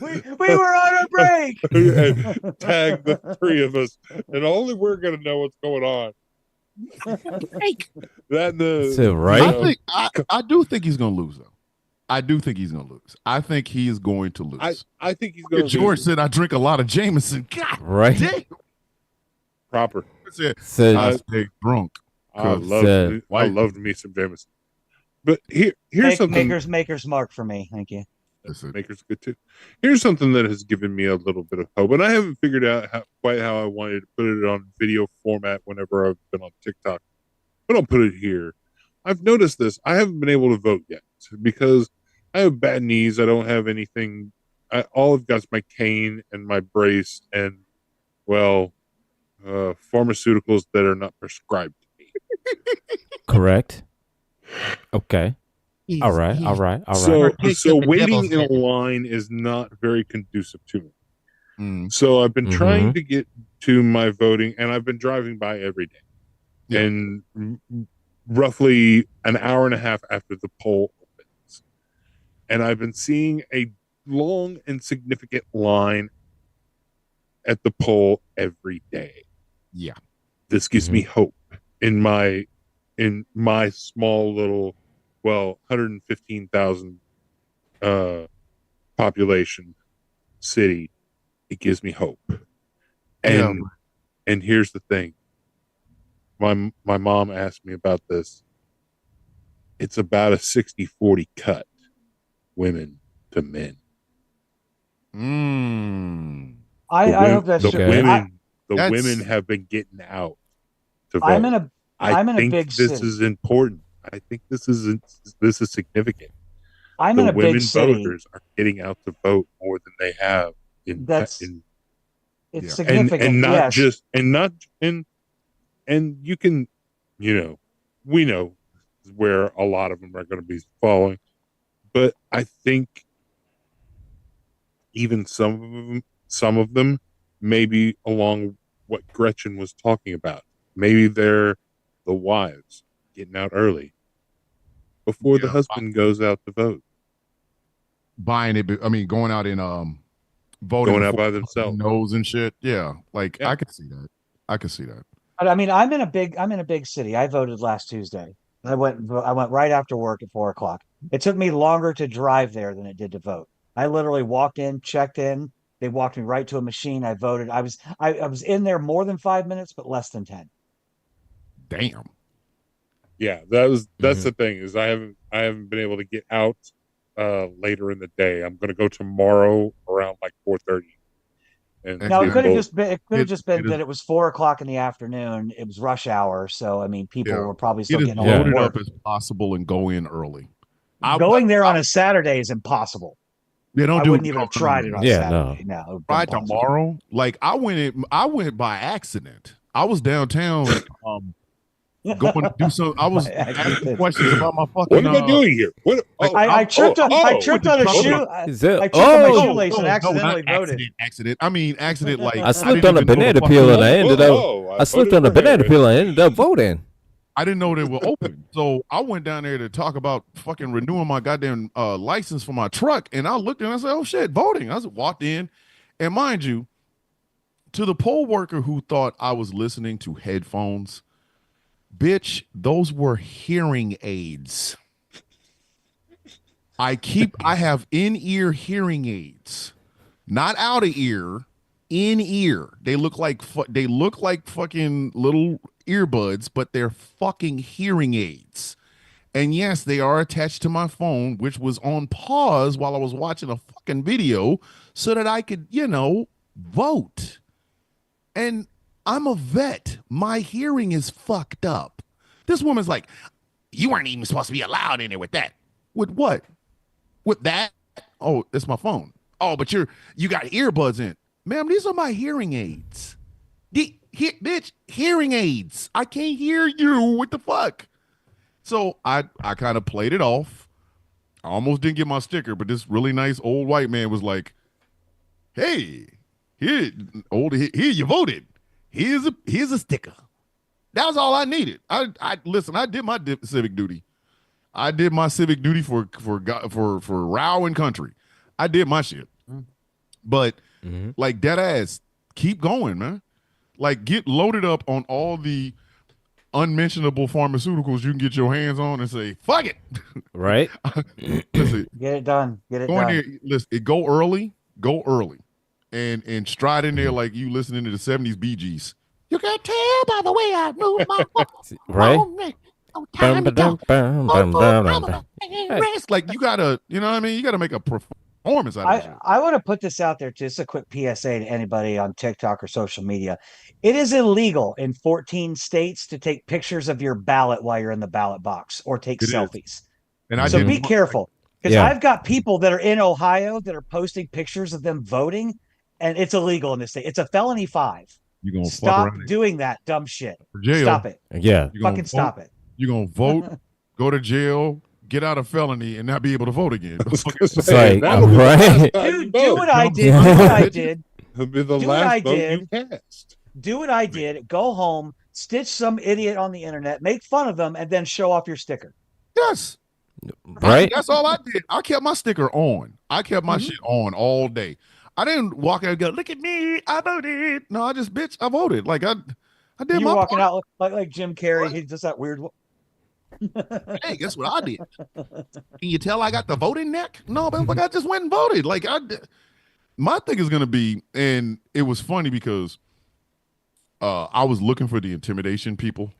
We were on a break. And tag the three of us, and only we're gonna know what's going on. That the So, right? I think I do think he's going to lose though. I do think he's going to lose. I think he is going to lose. I think he's gonna George lose. said I drink a lot of Jameson. God Right? damn. Proper. Said, So, I stay drunk. I loved me some Jameson. But here's something. Maker's Mark for me. Thank you. Maker's good too. Here's something that has given me a little bit of hope, and I haven't figured out quite how I wanted to put it on video format whenever I've been on TikTok, but I'll put it here. I've noticed this. I haven't been able to vote yet because I have bad knees. I don't have anything. All I've got is my cane and my brace and, pharmaceuticals that are not prescribed to me. Correct. Okay. All right. So waiting in a line is not very conducive to me. So I've been trying to get to my voting, and I've been driving by every day. Yeah. And roughly an hour and a half after the poll opens, and I've been seeing a long and significant line at the poll every day. Yeah, this gives me hope in my small little 115,000 population city. It gives me hope. And here's the thing. My mom asked me about this. It's about a 60-40 cut, women to men. I hope that's true. The women have been getting out to vote. I'm in a big city. This is important. I think this is significant. I'm in a big city. Women voters are getting out to vote more than they have. It's significant, and not yes. just and you can, we know where a lot of them are going to be following, but I think even some of them maybe along what Gretchen was talking about. Maybe they're the wives getting out early before the husband goes out to vote. Buying it, going out and voting, going out by themselves, nose and shit. Yeah, I could see that. But I'm in a big city. I voted last Tuesday. I went right after work at 4:00. It took me longer to drive there than it did to vote. I literally walked in, checked in. They walked me right to a machine. I voted. I was in there more than 5 minutes, but less than 10. Damn. Yeah, that's the thing is I haven't been able to get out later in the day. I'm going to go tomorrow around 4:30. Now it could have just been that it was 4:00 in the afternoon. It was rush hour, so people were probably still getting load it up as possible and go in early. Going there on a Saturday is impossible. They don't I wouldn't even have tried it on Saturday. No, try tomorrow. I went by accident. I was downtown. Going to do something. I was asking questions about my fucking. What am I doing here? I tripped on a shoe. I tripped on my shoelace and accidentally voted. Accident. Accident. I slipped on a banana peel and I ended up. I slipped on a banana peel and I ended up voting. I didn't know they were open, so I went down there to talk about fucking renewing my goddamn license for my truck, and I looked and I said, "Oh shit, voting!" I walked in, and mind you, to the poll worker who thought I was listening to headphones. Bitch, those were hearing aids. I have in-ear hearing aids, not out of ear, in ear. They look like fucking little earbuds, but they're fucking hearing aids. And yes, they are attached to my phone, which was on pause while I was watching a fucking video so that I could, vote. And I'm a vet. My hearing is fucked up. This woman's like, you weren't even supposed to be allowed in there with that. With what? With that? Oh, it's my phone. Oh, but you got earbuds in. Ma'am, these are my hearing aids. Bitch, hearing aids. I can't hear you. What the fuck? So I kind of played it off. I almost didn't get my sticker, but this really nice old white man was like, hey, here you voted. Here's a sticker. That was all I needed. I listen. I did my civic duty. I did my civic duty for Row and country. I did my shit. But dead ass, keep going, man. Get loaded up on all the unmentionable pharmaceuticals you can get your hands on and say, fuck it. Right. Listen, get it done. Listen, go early. And stride in there like you listening to the 70s Bee Gees. You can tell by the way I move my Right? no time to go. Hey, Rest. Like you gotta, you know what I mean? You gotta make a performance out of this. I want to put this out there, just a quick PSA to anybody on TikTok or social media. It is illegal in 14 states to take pictures of your ballot while you're in the ballot box or take It is. selfies. And I So did be one, careful, because Yeah. I've got people that are in Ohio that are posting pictures of them voting, and it's illegal in this state. It's a felony 5. you're gonna fuck Stop around doing that dumb shit. for jail. Stop it. Yeah. You're gonna Fucking vote, stop it. You're gonna vote, go to jail, get out of felony, and not be able to vote again. It's like, right? Dude, do what I did. Yeah. Do what I did. It'll be the Do what I last vote did. you cast. Do what I did. Go home, stitch some idiot on the internet, make fun of them, and then show off your sticker. Yes. Right? That's all I did. I kept my sticker on. I kept my shit on all day. I didn't walk out and go, look at me, I voted. No, I just, bitch, I voted. Like I did You my walking part. out like Jim Carrey. He does that weird. Hey, guess what I did? Can you tell I got the voting neck? No, but like I just went and voted. Like my thing is gonna be, and it was funny because I was looking for the intimidation people.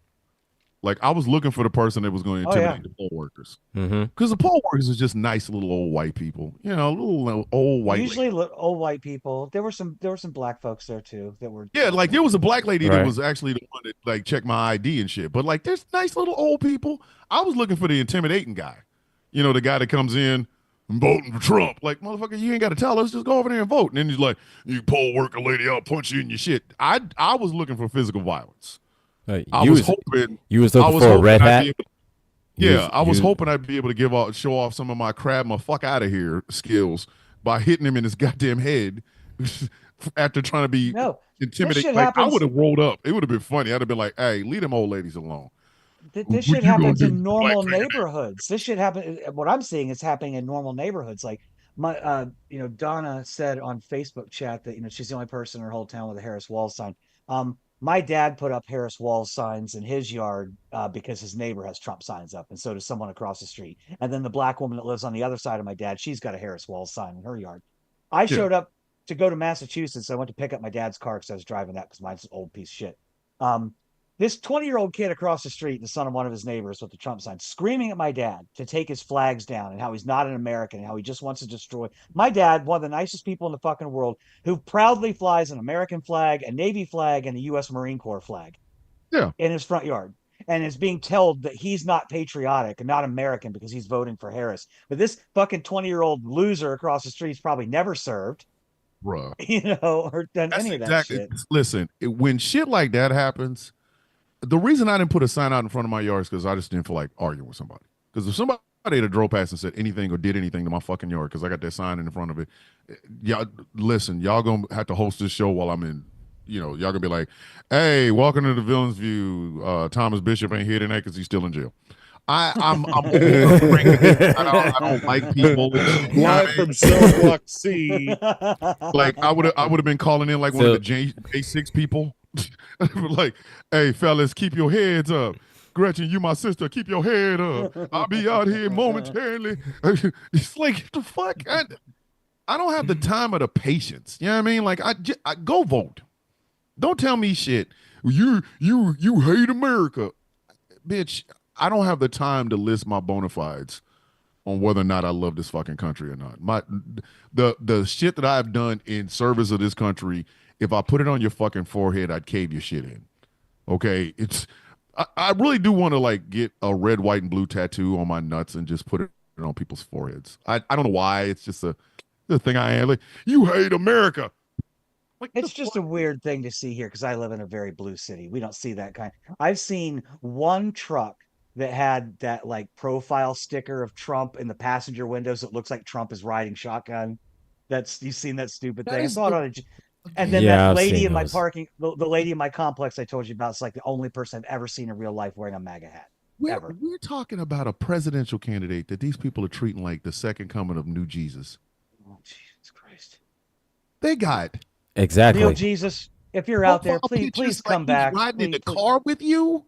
Like I was looking for the person that was going to Oh, intimidate yeah. the poll workers. Mm-hmm. Because the poll workers is just nice little old white people. You know, little old white Usually lady. old white people. There were some black folks there too that were. Yeah, like there was a black lady that Right. was actually the one that like checked my ID and shit. But like there's nice little old people. I was looking for the intimidating guy. You know, the guy that comes in, I'm voting for Trump. Like, motherfucker, you ain't got to tell us. Just go over there and vote. And then he's like, you poll worker lady, I'll punch you in your shit. I was looking for physical violence. I was hoping You was I looking was for a hoping red I'd hat? be able- You yeah, was- I was you- hoping I'd be able to show off some of my crab my fuck out of here skills by hitting him in his goddamn head after trying to be No, intimidated. shit Like, I happens- would have rolled up. It would have been funny. I'd have been like, hey, leave them old ladies alone. this What shit you gonna happens do, in normal black lady? neighborhoods. This shit happen. What I'm seeing is happening in normal neighborhoods. Like my, Donna said on Facebook chat that she's the only person in her whole town with a Harris Wall sign. My dad put up Harris Wall signs in his yard because his neighbor has Trump signs up, and so does someone across the street. And then the black woman that lives on the other side of my dad, she's got a Harris Wall sign in her yard. I showed up to go to Massachusetts. I went to pick up my dad's car because I was driving that because mine's an old piece of shit. This 20-year-old kid across the street, the son of one of his neighbors with the Trump sign, screaming at my dad to take his flags down and how he's not an American and how he just wants to destroy. My dad, one of the nicest people in the fucking world, who proudly flies an American flag, a Navy flag, and a U.S. Marine Corps flag in his front yard, and is being told that he's not patriotic and not American because he's voting for Harris. But this fucking 20-year-old loser across the street's probably never served, Bruh. or done That's any of that exactly. shit. Listen, when shit like that happens, the reason I didn't put a sign out in front of my yard is because I just didn't feel like arguing with somebody. Because if somebody that drove past and said anything or did anything to my fucking yard, because I got that sign in front of it, y'all listen, y'all gonna have to host this show while I'm in. Y'all gonna be like, "Hey, welcome to the Villain's View. Thomas Bishop ain't here tonight because he's still in jail." I'm I don't like people. Live from Cell Block C. Like I would have been calling in like one of the J6 people. Like, hey fellas, keep your heads up. Gretchen, you my sister, keep your head up. I'll be out here momentarily. It's like the fuck. I don't have the time or the patience. You know what I mean? Like I go vote. Don't tell me shit. You hate America. Bitch, I don't have the time to list my bona fides on whether or not I love this fucking country or not. The shit that I've done in service of this country, if I put it on your fucking forehead, I'd cave your shit in. Okay? I really do want to like get a red, white, and blue tattoo on my nuts and just put it on people's foreheads. I don't know why. It's just the thing I am. Like, you hate America. Like, It's just a weird thing to see here because I live in a very blue city. We don't see that kind. I've seen one truck that had that like profile sticker of Trump in the passenger windows. It looks like Trump is riding shotgun. You've seen that stupid thing. I saw it on a, and then Yeah, that I've lady seen in my those. parking, the lady in my complex I told you about, it's like the only person I've ever seen in real life wearing a MAGA hat. Ever. We're talking about a presidential candidate that these people are treating like the second coming of new Jesus. Oh, Jesus Christ. They got Exactly. Real Jesus, if you're out there, please pictures come like back. he's riding in the Please. car with you.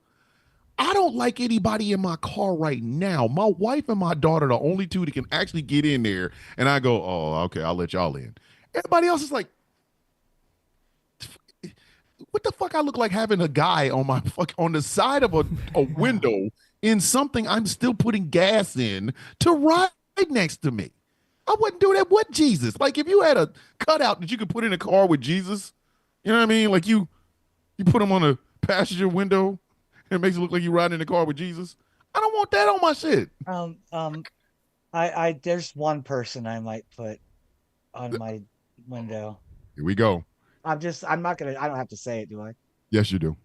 I don't like anybody in my car right now. My wife and my daughter are the only two that can actually get in there. And I go, oh, okay, I'll let y'all in. Everybody else is like, What the fuck I look like having a guy on my on the side of a window in something I'm still putting gas in to ride next to me? I wouldn't do that with Jesus. Like if you had a cutout that you could put in a car with Jesus, you know what I mean? Like you put him on a passenger window and it makes it look like you riding in the car with Jesus. I don't want that on my shit. I there's one person I might put on my window. Here we go. I'm not gonna. I don't have to say it, do I? Yes, you do.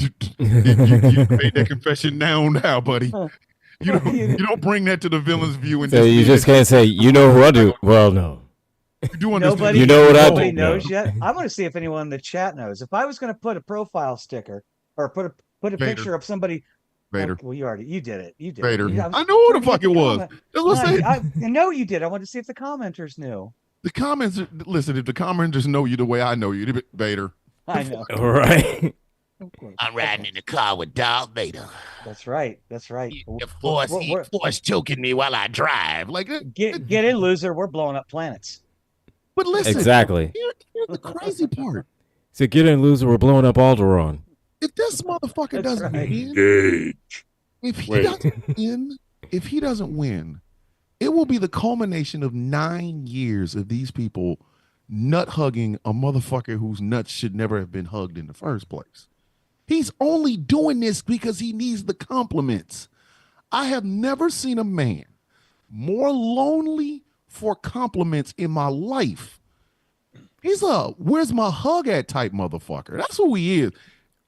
You made that confession now, buddy. You don't bring that to the villain's view. And So you just can't say, you know who I do. Well, no. You do understand. Nobody, You know what I do? nobody knows No. yet. I want to see if anyone in the chat knows. If I was going to put a profile sticker or put a Vader. picture of somebody. Vader. Well, you did it. You did Vader. it. I know who the fuck it was. That's what I'm saying. I know you did. I wanted to see if the commenters knew. The comments. Listen, if the commenters know you the way I know you, Vader. I know. Right. I'm riding in the car with Darth Vader. That's right. That's right. The force choking me while I drive. Like, Get in, loser. We're blowing up planets. but listen, Exactly. Here's the crazy part. So get in, loser. We're blowing up Alderaan. If this motherfucker That's doesn't right. win, Gage. if he Wait. doesn't win, it will be the culmination of 9 years of these people nut hugging a motherfucker whose nuts should never have been hugged in the first place. He's only doing this because he needs the compliments. I have never seen a man more lonely for compliments in my life. He's a where's my hug at type motherfucker. That's who he is.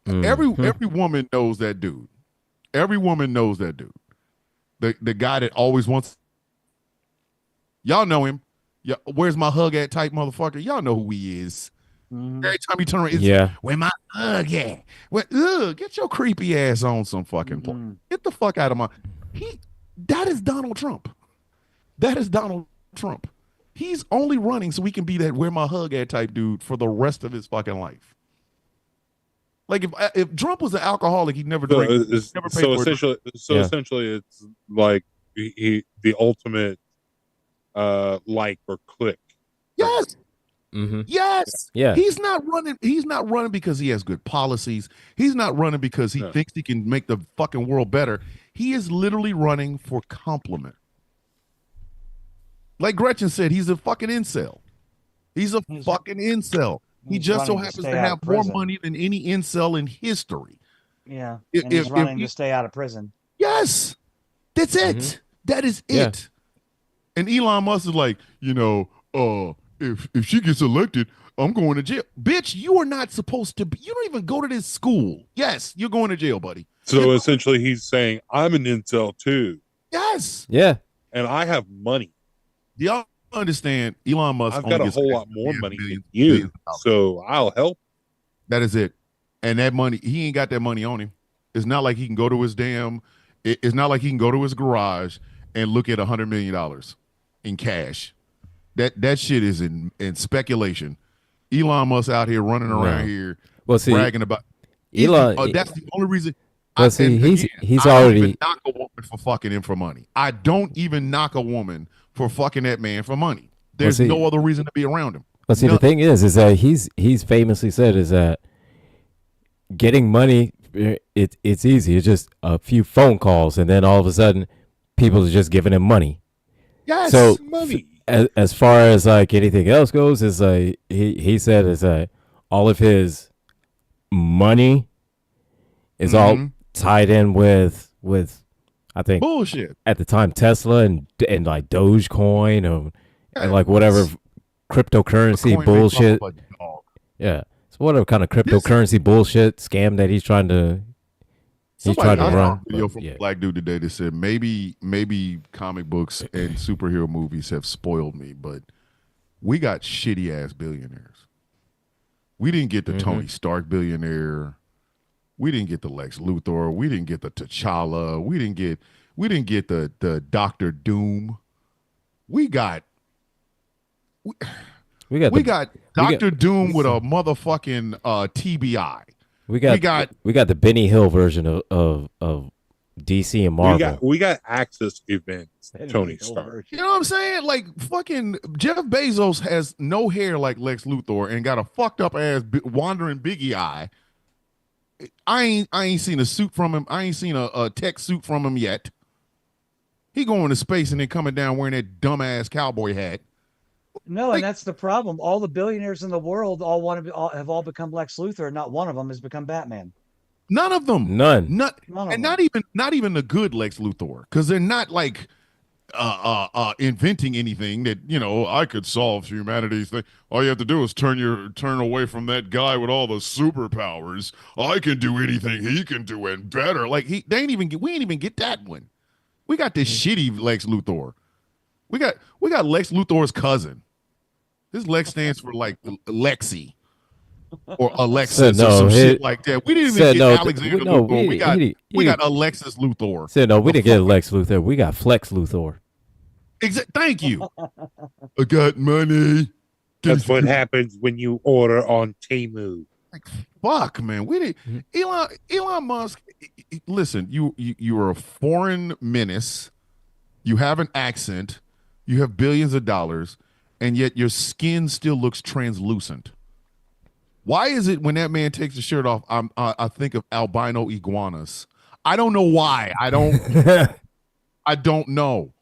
Every woman knows that dude. Every woman knows that dude. The guy that always wants. Y'all know him. Yeah, where's my hug at type motherfucker. Y'all know who he is. Every time you turn around, it's, where my hug at? Get your creepy ass on some fucking point. Get the fuck out of my. That is Donald Trump. That is Donald Trump. He's only running so he can be that where my hug at type dude for the rest of his fucking life. Like if Trump was an alcoholic, he'd never drink. Never pay for it. Essentially, it's like the ultimate like or click. Yes. Mm-hmm. Yes. Yeah. He's not running. He's not running because he has good policies. He's not running because he thinks he can make the fucking world better. He is literally running for compliment. Like Gretchen said, he's a fucking incel. He's a fucking incel. He just so happens to have more money than any incel in history. Yeah. And he's running to stay out of prison. Yes. That's it. That is it. And Elon Musk is like, if she gets elected, I'm going to jail. Bitch, you are not supposed to be. You don't even go to this school. Yes, you're going to jail, buddy. So essentially, he's saying, I'm an incel too. Yes. Yeah. And I have money. Do y'all understand? Elon Musk. I've got a whole lot more money than you. So I'll help. That is it. And that money, he ain't got that money on him. It's not like he can go to his it's not like he can go to his garage and look at $100 million in cash. That shit is in speculation. Elon Musk out here running around here, bragging about Elon. That's the only reason. Well, see, he's I already don't even knock a woman for fucking him for money. I don't even knock a woman for fucking that man for money. There's no other reason to be around him. But see, the thing is that he's famously said is that getting money, it's easy. It's just a few phone calls, and then all of a sudden, people are just giving him money. Yes, so money. As far as like anything else goes, is like he said is that all of his money is all tied in with I think bullshit at the time Tesla and like Dogecoin and like whatever cryptocurrency bullshit. Yeah, so whatever kind of cryptocurrency bullshit scam that he's trying to run. A video from a black dude today that said maybe comic books and superhero movies have spoiled me, but we got shitty ass billionaires. We didn't get the Tony Stark billionaire. We didn't get the Lex Luthor. We didn't get the T'Challa. We didn't get the Doctor Doom. We got Doctor Doom with a motherfucking TBI. We got the Benny Hill version of DC and Marvel. We got Access events. That'd be Tony the whole Stark. version. You know what I'm saying? Like fucking Jeff Bezos has no hair like Lex Luthor and got a fucked up ass wandering Biggie eye. I ain't seen a suit from him. I ain't seen a tech suit from him yet. He going to space and then coming down wearing that dumbass cowboy hat. No, Like- and that's the problem. All the billionaires in the world have all become Lex Luthor, and not one of them has become Batman. None of them. None. None of And them. not even the good Lex Luthor, because they're not like inventing anything that I could solve humanity's thing. All you have to do is turn away from that guy with all the superpowers. I can do anything he can do and better. Like we ain't even get that one. We got this shitty Lex Luthor. We got Lex Luthor's cousin. This Lex stands for like Lexi or Alexis or some shit like that. We didn't even get Alexander Luthor. We got Alexis Luthor. Said no, we didn't get Lex Luthor. We got Flex Luthor. Thank you. I got money. That's what happens when you order on Temu. Like, fuck, man. We didn't. Elon Musk. Listen, you're a foreign menace. You have an accent. You have billions of dollars, and yet your skin still looks translucent. Why is it when that man takes his shirt off, I think of albino iguanas? I don't know why. I don't know.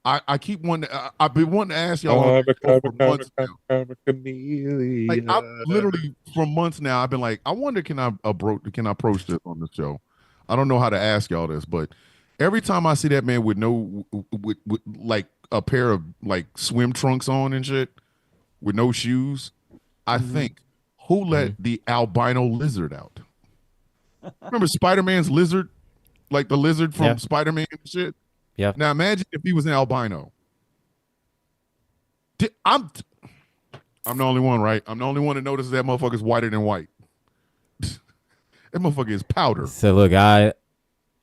I keep wanting. I've been wanting to ask y'all for months now. Like, I'm literally for months now. I've been like, I wonder can I approach this on the show? I don't know how to ask y'all this, but every time I see that man with like a pair of like swim trunks on and shit, with no shoes, I think, who let the albino lizard out? Remember Spider-Man's lizard, like the lizard from Spider-Man and shit. Yeah. Now imagine if he was an albino. I'm the only one, right? I'm the only one that notices that motherfucker's whiter than white. That motherfucker is powder. So look, I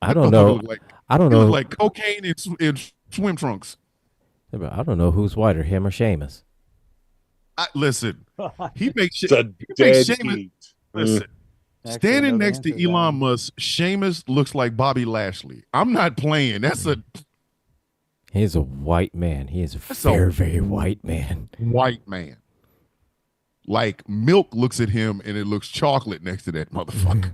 don't know. I don't know. Like cocaine in swim trunks. I don't know who's whiter, him or Seamus. Listen, he makes It's a dead heat. Listen, Actually, standing know the next to answer to that Elon one. Musk, Seamus looks like Bobby Lashley. I'm not playing. That's a He's a white man. He is a That's very, very white man. white man. Like milk looks at him and it looks chocolate next to that motherfucker.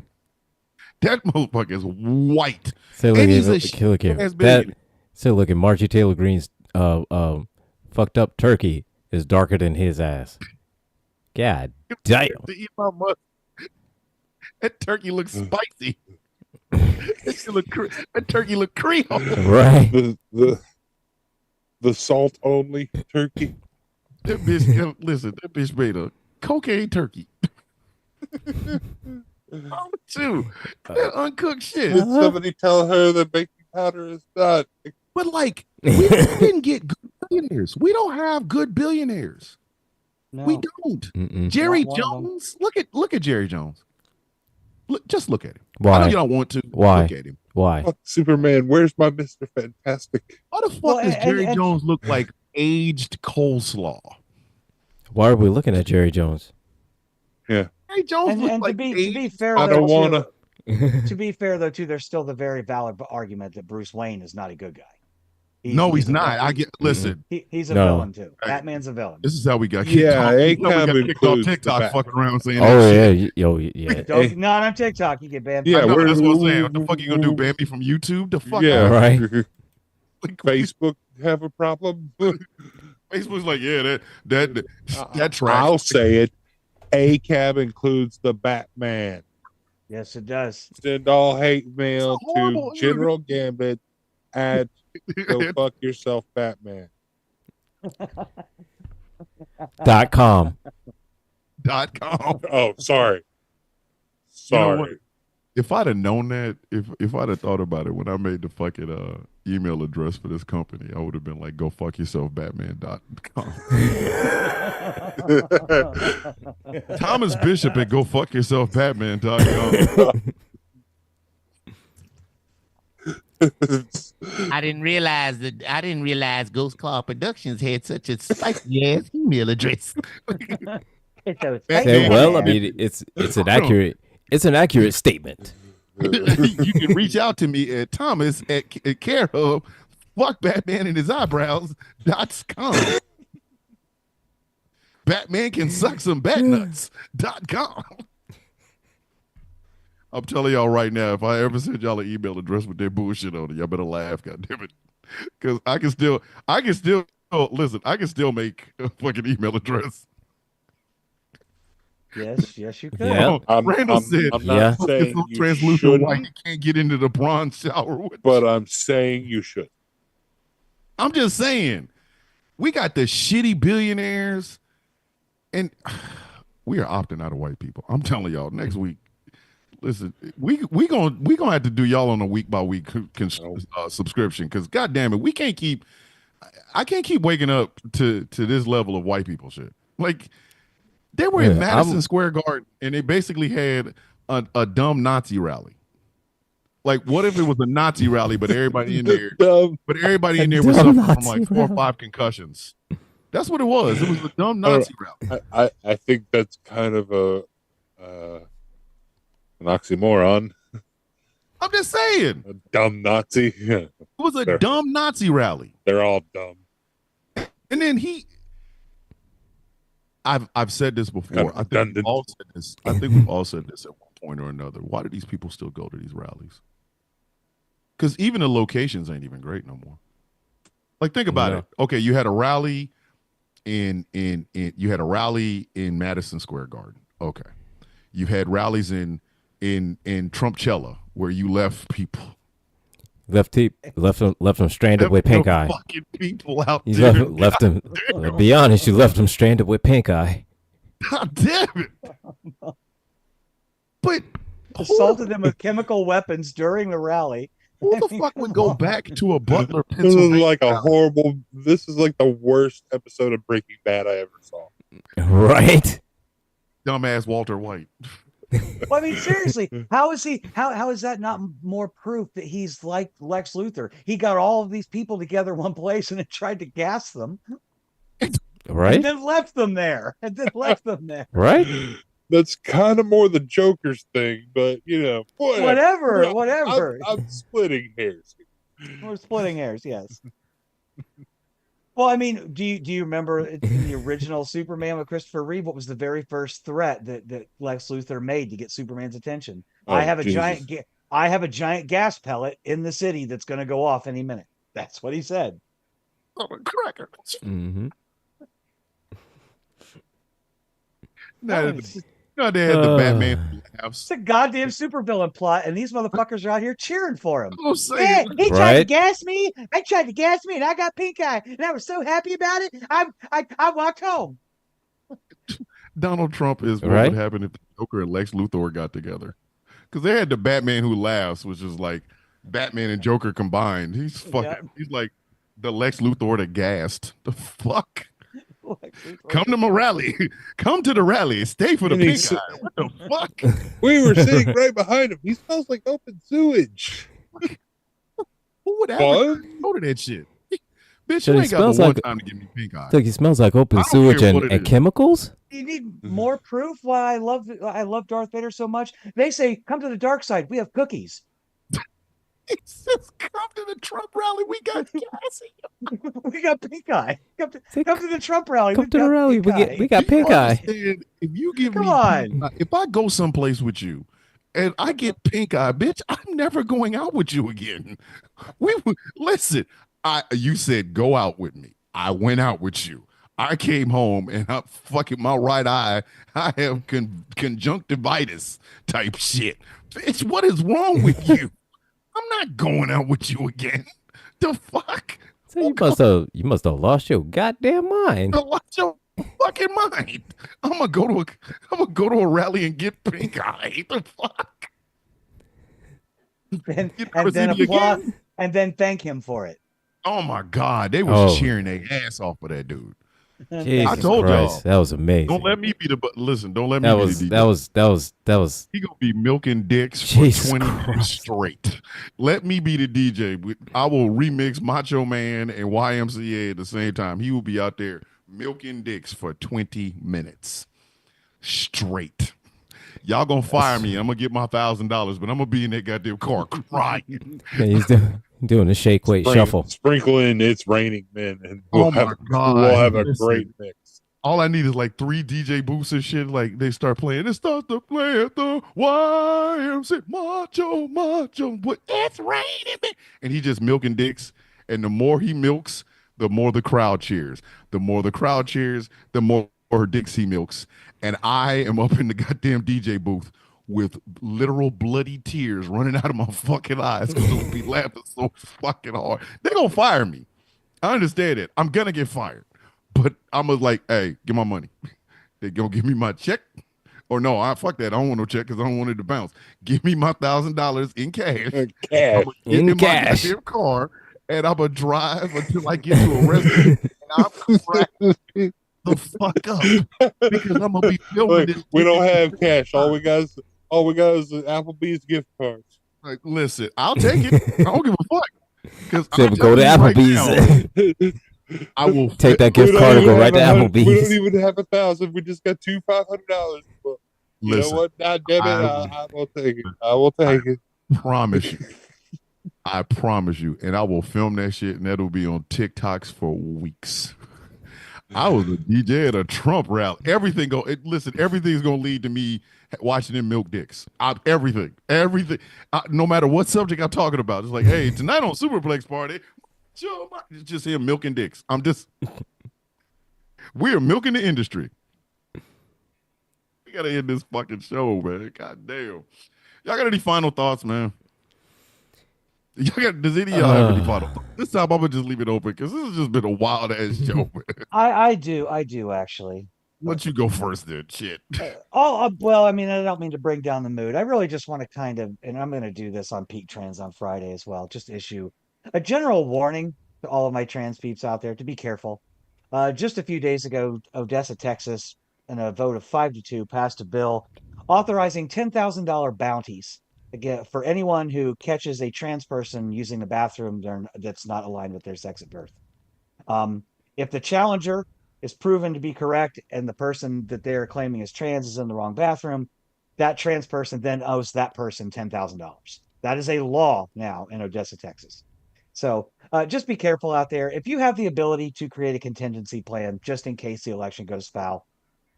That motherfucker is white. So look And he's a look here. shit-ass billionaire. So look at Margie Taylor Greene's fucked up turkey is darker than his ass. God damn. The Elon Musk. That turkey looks spicy. That turkey look Creole. Right. The salt only turkey. That bitch, listen, that bitch made a cocaine turkey. Too. That uncooked shit. Did somebody tell her that baking powder is not? But like, we didn't get good billionaires. We don't have good billionaires. No. We don't. Mm-mm. Jerry Not one of them. Jones. Look at Jerry Jones. Just look at him. I Why? know you don't want to. Why? Look at him. Why? Fuck Superman. Where's my Mr. Fantastic? Why the fuck Well, does Jerry and- Jones look like aged coleslaw? Why are we looking at Jerry Jones? Jerry Jones And, looks and like to be aged. fair, I though, don't want to. to be fair though, too, there's still the very valid argument that Bruce Wayne is not a good guy. No, he's a not. villain. I get. Listen, He's a No. villain too. Hey. Batman's a villain. this is how we got kicked Yeah, off. it This is how we got kinda kicked off includes the TikTok, Bat- fucking around saying Oh that yeah, shit. yeah. Don't, not on TikTok. You get banned. Yeah, I know, we're- that's what I'm saying. What the fuck you gonna do? Ban me from YouTube? The fuck? Yeah, Right. Like, Facebook have a problem. Facebook's like, yeah, that trash. I'll say it. ACAB includes the Batman. Yes, it does. Send all hate mail It's horrible. to General Gambit at Go Fuck Yourself Batman. .com. .com. Oh, sorry. You know Sorry. what? If I'd have known that, if I'd have thought about it when I made the fucking email address for this company, I would have been like, go fuck yourself, Batman.com. Thomas Bishop at go fuck yourself, Batman.com. I didn't realize Ghost Claw Productions had such a spicy ass email address. It's so Say, Say, spicy. well, I mean, it's an accurate statement. You can reach out to me at Thomas at care of fuckbatmanandhiseyebrows.com. Batman can suck some batnuts.com. I'm telling y'all right now, if I ever send y'all an email address with their bullshit on it, y'all better laugh, goddammit. Because I can still listen, I can still make a fucking email address. Yes, you could. Yeah. Randall said, I'm Yeah. not saying so you translucent white, shouldn't, he can't get into the bronze shower with. but I'm saying you should. I'm just saying, we got the shitty billionaires, and we are opting out of white people. I'm telling y'all, next week, listen, we gonna have to do y'all on a week by week subscription because god damn it, I can't keep waking up to this level of white people shit. Like they were in Madison Square Garden and they basically had a dumb Nazi rally. Like, what if it was a Nazi rally, but everybody in there, was suffering from like 4 or 5 concussions? That's what it was. It was a dumb Nazi rally. I think that's kind of an oxymoron. I'm just saying. A dumb Nazi. Yeah. It was a dumb Nazi rally. They're all dumb. And then I've said this before. I think we've all said this. I think we've all said this at one point or another. Why do these people still go to these rallies? Because even the locations ain't even great no more. Like, think about it. Okay, you had a rally in Madison Square Garden. Okay, you had rallies in Trumpchella where you left people. Left them stranded with pink eye. Fucking people out You there. left them. To be honest, you left them stranded with pink eye. God damn it! But assaulted them with chemical weapons during the rally. Who the fuck would go back to a Butler, This is Pennsylvania? like this is like the worst episode of Breaking Bad I ever saw. Right? Dumbass Walter White. Well, I mean, seriously, how is that not more proof that he's like Lex Luthor? He got all of these people together in one place and then tried to gas them. Right? And then left them there. Right? That's kind of more the Joker's thing, but Whatever. I'm splitting hairs. We're splitting hairs, yes. Well, I mean, do you remember in the original Superman with Christopher Reeve, what was the very first threat that Lex Luthor made to get Superman's attention? Oh, I have a giant gas pellet in the city that's going to go off any minute. That's what he said. Oh, a cracker. Mm-hmm. No, they had the Batman laughs. It's a goddamn supervillain plot, and these motherfuckers are out here cheering for him. Yeah, he tried to gas me. I tried to gas me, and I got pink eye, and I was so happy about it. I walked home. Donald Trump is what would happen if the Joker and Lex Luthor got together. Because they had the Batman Who Laughs, which is like Batman and Joker combined. He's fucking. He's like the Lex Luthor that gassed. The fuck. Come to my rally. Come to the rally. Stay for the pink eye. What the fuck? We were sitting right behind him. He smells like open sewage. Who would ever go to that shit? Bitch, So you he ain't got the smells one like- time to give me pink eye. It's like he smells like open I don't sewage care what and it is. chemicals? You need more proof why I love Darth Vader so much. They say, "Come to the dark side. We have cookies." He says, come to the Trump rally. We got gassy. We got pink eye. Come to the Trump rally. Come We've to the got rally. pink We got Do you pink eye. understand? If you give Come me on. pink eye, if I go someplace with you and I get pink eye, bitch, I'm never going out with you again. Listen. You said go out with me. I went out with you. I came home and I'm fucking my right eye. I have conjunctivitis type shit. Bitch, what is wrong with you? I'm not going out with you again. The fuck? So you must have lost your goddamn mind. Lost your fucking mind. I'm gonna go to a rally and get pink eye. The fuck? and never then see me applaud again? and then thank him for it. Oh my God, they was Oh. cheering their ass off for that dude. Jesus I told Christ, y'all. that was amazing. Don't let me be the listen. Don't let me that be was the DJ. that was He gonna be milking dicks Jesus for 20 minutes Christ. straight. Let me be the DJ. I will remix Macho Man and YMCA at the same time. He will be out there milking dicks for 20 minutes straight. Y'all gonna fire me. I'm gonna get my $1,000, but I'm gonna be in that goddamn car crying. Yeah, he's doing the shake, weight, shuffle. Sprinkle in "It's Raining Men," and Oh my God. we'll have a Listen. great mix. All I need is like 3 DJ booths and shit. Like they start playing. It starts to play at the YMCA. Macho. But it's raining. Man. And he just milking dicks. And the more he milks, the more the crowd cheers. The more the crowd cheers, the more dicks he milks. And I am up in the goddamn DJ booth with literal bloody tears running out of my fucking eyes because I'll be laughing so fucking hard. They're gonna fire me. I understand it. I'm gonna get fired. But I'm like, hey, give my money. They gonna give me my check, or no? Fuck that. I don't want no check because I don't want it to bounce. Give me my $1,000 in cash. Cash. In In cash. my goddamn car, and I'm gonna drive until I get to a restaurant. And I'm cracking the fuck up because I'm gonna be filming this. We don't have cash. All we got is an Applebee's gift card. Like, listen, I'll take it. I don't give a fuck. Because So go to Applebee's. I will Take that gift card and go right to We don't Applebee's. even have $1,000. We just got $2 $500. But you know what? God damn it, I will take it. I will take it. Promise you. I promise you. And I will film that shit, and that'll be on TikToks for weeks. I was a DJ at a Trump rally. Everything's gonna lead to me watching them milk dicks. Everything. No matter what subject I'm talking about, it's like, hey, tonight on Superplex Party, it's just him milking dicks. We're milking the industry. We gotta end this fucking show, man. God damn. Y'all got any final thoughts, man? Does any of y'all have any final thoughts? This time I'm gonna just leave it open because this has just been a wild ass show, man. I do actually. Why don't you go first then? Shit. Well, I mean, I don't mean to bring down the mood. I really just want to kind of, and I'm going to do this on Peak Trans on Friday as well, just issue a general warning to all of my trans peeps out there to be careful. Just a few days ago, Odessa, Texas, in a vote of 5-2, passed a bill authorizing $10,000 bounties again for anyone who catches a trans person using the bathroom that's not aligned with their sex at birth. If the challenger is proven to be correct and the person that they're claiming is trans is in the wrong bathroom, that trans person then owes that person $10,000. That is a law now in Odessa, Texas. So just be careful out there. If you have the ability to create a contingency plan just in case the election goes foul,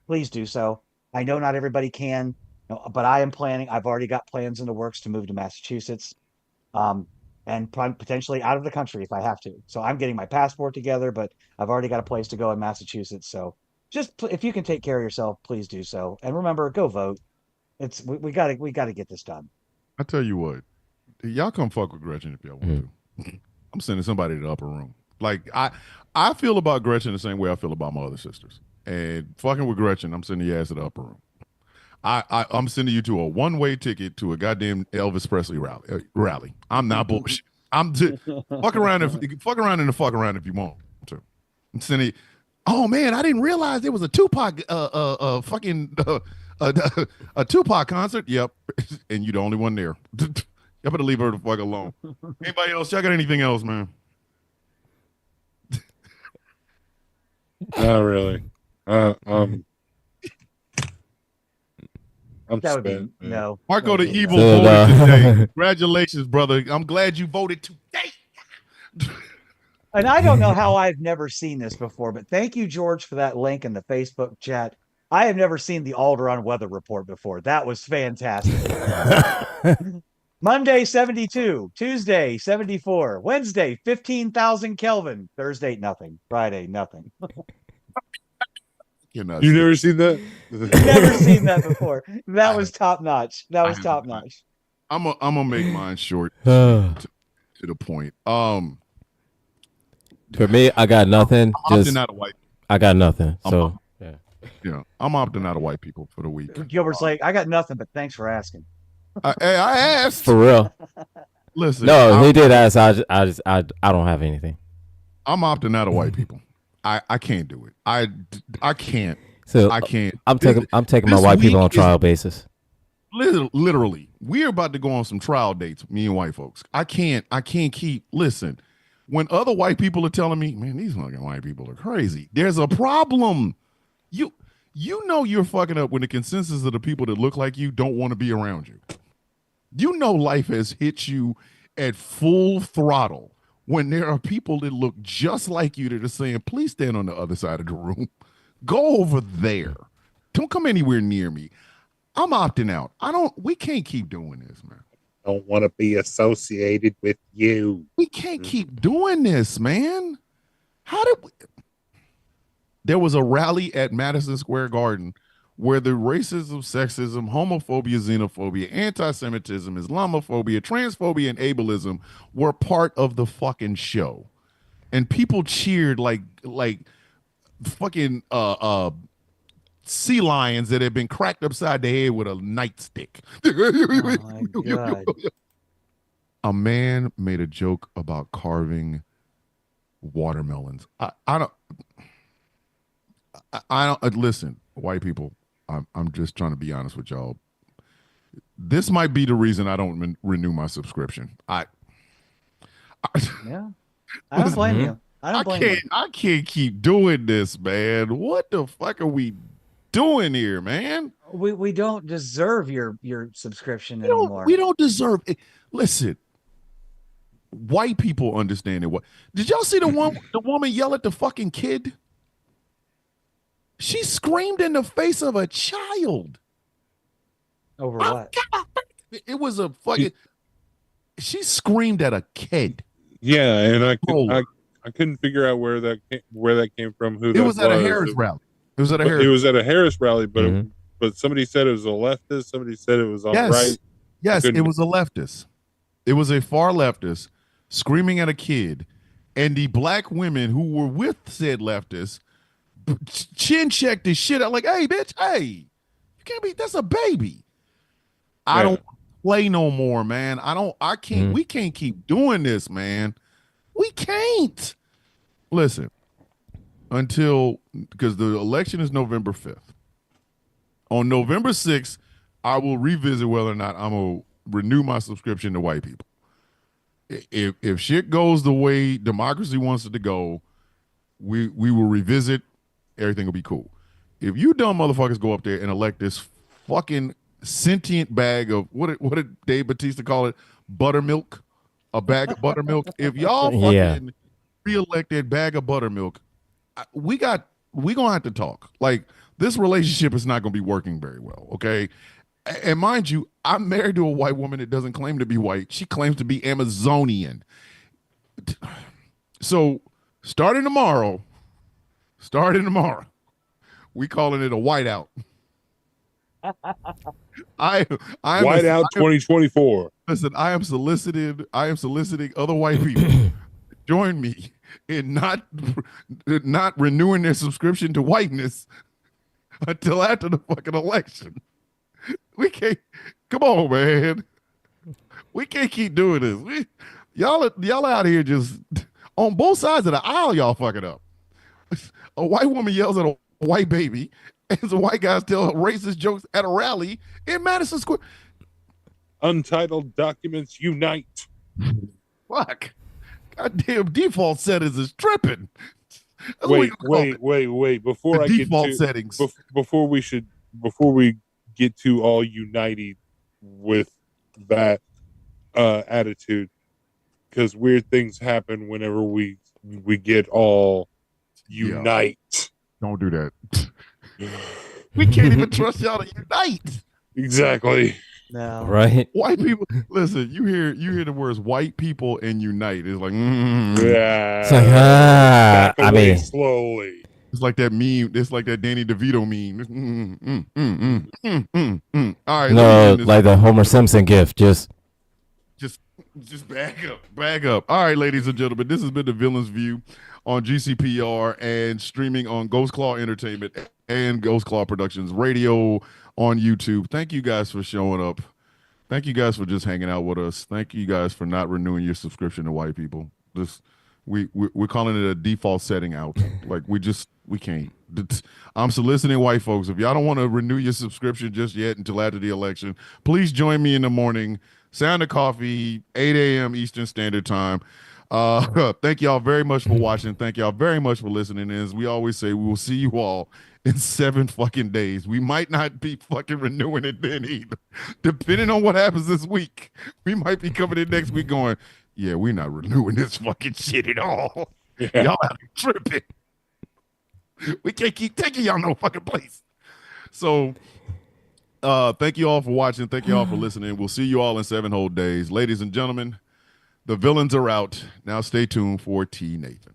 please do so. I know not everybody can, but I am planning. I've already got plans in the works to move to Massachusetts. And potentially out of the country if I have to. So I'm getting my passport together, but I've already got a place to go in Massachusetts. So just if you can take care of yourself, please do so. And remember, go vote. We got to get this done. I tell you what, y'all come fuck with Gretchen if y'all want to. I'm sending somebody to the upper room. Like I feel about Gretchen the same way I feel about my other sisters. And fucking with Gretchen, I'm sending your ass to the upper room. I'm sending you to a one-way ticket to a goddamn Elvis Presley rally. I'm not bullshit. I'm just fuck around if you want to. I'm sending. Oh man, I didn't realize there was a Tupac a Tupac concert. Yep, and you the only one there. Y'all better leave her the fuck alone. Anybody else? Y'all got anything else, man? Not really. I'm That would be spent, man. no. Marco the Evil So, voted today. Congratulations, brother. I'm glad you voted today. And I don't know how I've never seen this before, but thank you, George, for that link in the Facebook chat. I have never seen the Alderon weather report before. That was fantastic. Monday, 72. Tuesday, 74. Wednesday, 15,000 Kelvin. Thursday, nothing. Friday, nothing. You never seen that? Never seen that before. That was top notch. That was top notch. I'm gonna make mine short to the point. For me, I got nothing. I'm opting out of white. I got nothing. So Yeah, I'm opting out of white people for the week. Gilbert's like, I got nothing, but thanks for asking. Hey, I asked. for real. Listen, No, he did ask. I don't have anything. I'm opting out of white people. I can't do it. I can't. So I can't. I'm taking my this white people week on trial basis. Literally, we're about to go on some trial dates, me and white folks. I can't keep, listen, when other white people are telling me, man, these fucking white people are crazy, there's a problem. You know you're fucking up when the consensus of the people that look like you don't want to be around you. You know life has hit you at full throttle when there are people that look just like you that are saying, please stand on the other side of the room. Go over there. Don't come anywhere near me. I'm opting out. We can't keep doing this, man. Don't want to be associated with you. We can't keep doing this, man. There was a rally at Madison Square Garden where the racism, sexism, homophobia, xenophobia, anti-Semitism, Islamophobia, transphobia, and ableism were part of the fucking show. And people cheered like fucking sea lions that had been cracked upside the head with a nightstick. Oh my God. A man made a joke about carving watermelons. I don't listen, white people. I'm just trying to be honest with y'all. This might be the reason I don't renew my subscription. Yeah, I don't blame you. I don't blame you. I can't keep doing this, man. What the fuck are we doing here, man? We don't deserve your subscription anymore. We don't deserve it. Listen, white people understand it. What did y'all see the woman yell at the fucking kid? She screamed in the face of a child. Over what? It was a fucking. She screamed at a kid. Yeah, and I couldn't figure out where that came from. Who it was at a Harris rally. It was at a Harris. It was at a Harris rally, but but somebody said it was a leftist. Somebody said it was on the right. Yes, it was a leftist. It was a far leftist screaming at a kid, and the black women who were with said leftist chin checked this shit out like, hey, bitch, hey, you can't be, that's a baby. I don't play no more, man. I can't, we can't keep doing this, man. We can't. Listen, because the election is November 5th. On November 6th, I will revisit whether or not I'm going to renew my subscription to white people. If shit goes the way democracy wants it to go, we will revisit. Everything will be cool. If you dumb motherfuckers go up there and elect this fucking sentient bag of what did Dave Bautista call it? Buttermilk, a bag of buttermilk. If y'all fucking re-elect that bag of buttermilk, we gonna have to talk. Like, this relationship is not gonna be working very well. Okay, and mind you, I'm married to a white woman that doesn't claim to be white. She claims to be Amazonian. So starting tomorrow, we calling it a whiteout. I Whiteout 2024. Listen, I am soliciting other white people to join me in not renewing their subscription to whiteness until after the fucking election. We can't. Come on, man. We can't keep doing this. Y'all out here just on both sides of the aisle. Y'all fucking up. A white woman yells at a white baby, and some white guys tell racist jokes at a rally in Madison Square. Untitled documents unite. Fuck. Goddamn default settings is tripping. Wait. Before the I default get to settings. Before we get to all united with that attitude, because weird things happen whenever we get all unite. Don't do that. We can't even trust y'all to unite. Exactly. No. Right. White people, listen, you hear the words white people and unite. It's like, Yeah. It's like, I mean, slowly. It's like that meme. It's like that Danny DeVito meme. All right. no, like the Homer Simpson gift. Just back up. All right, ladies and gentlemen, this has been the Villain's View on GCPR and streaming on Ghost Claw Entertainment and Ghost Claw Productions Radio on YouTube. Thank you guys for showing up. Thank you guys for just hanging out with us. Thank you guys for not renewing your subscription to white people. We're calling it a default setting out. Like, we can't. I'm soliciting white folks. If y'all don't want to renew your subscription just yet until after the election, please join me in the morning. Sound of Coffee, 8 a.m. Eastern Standard Time. Thank y'all very much for watching. Thank y'all very much for listening. As we always say, we will see you all in 7 fucking days. We might not be fucking renewing it then either. Depending on what happens this week, we might be coming in next week going, yeah, we're not renewing this fucking shit at all. Yeah. Y'all are tripping. We can't keep taking y'all no fucking place. So thank you all for watching. Thank you all for listening. We'll see you all in 7 whole days. Ladies and gentlemen, the villains are out. Now stay tuned for T. Nathan.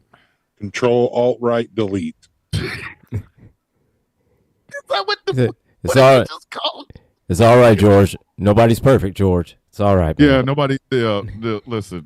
Control, Alt, Right, Delete. Is that what the It's what all is it right. just called? It's all right, George. Nobody's perfect, George. It's all right. Man. Yeah, nobody. Listen,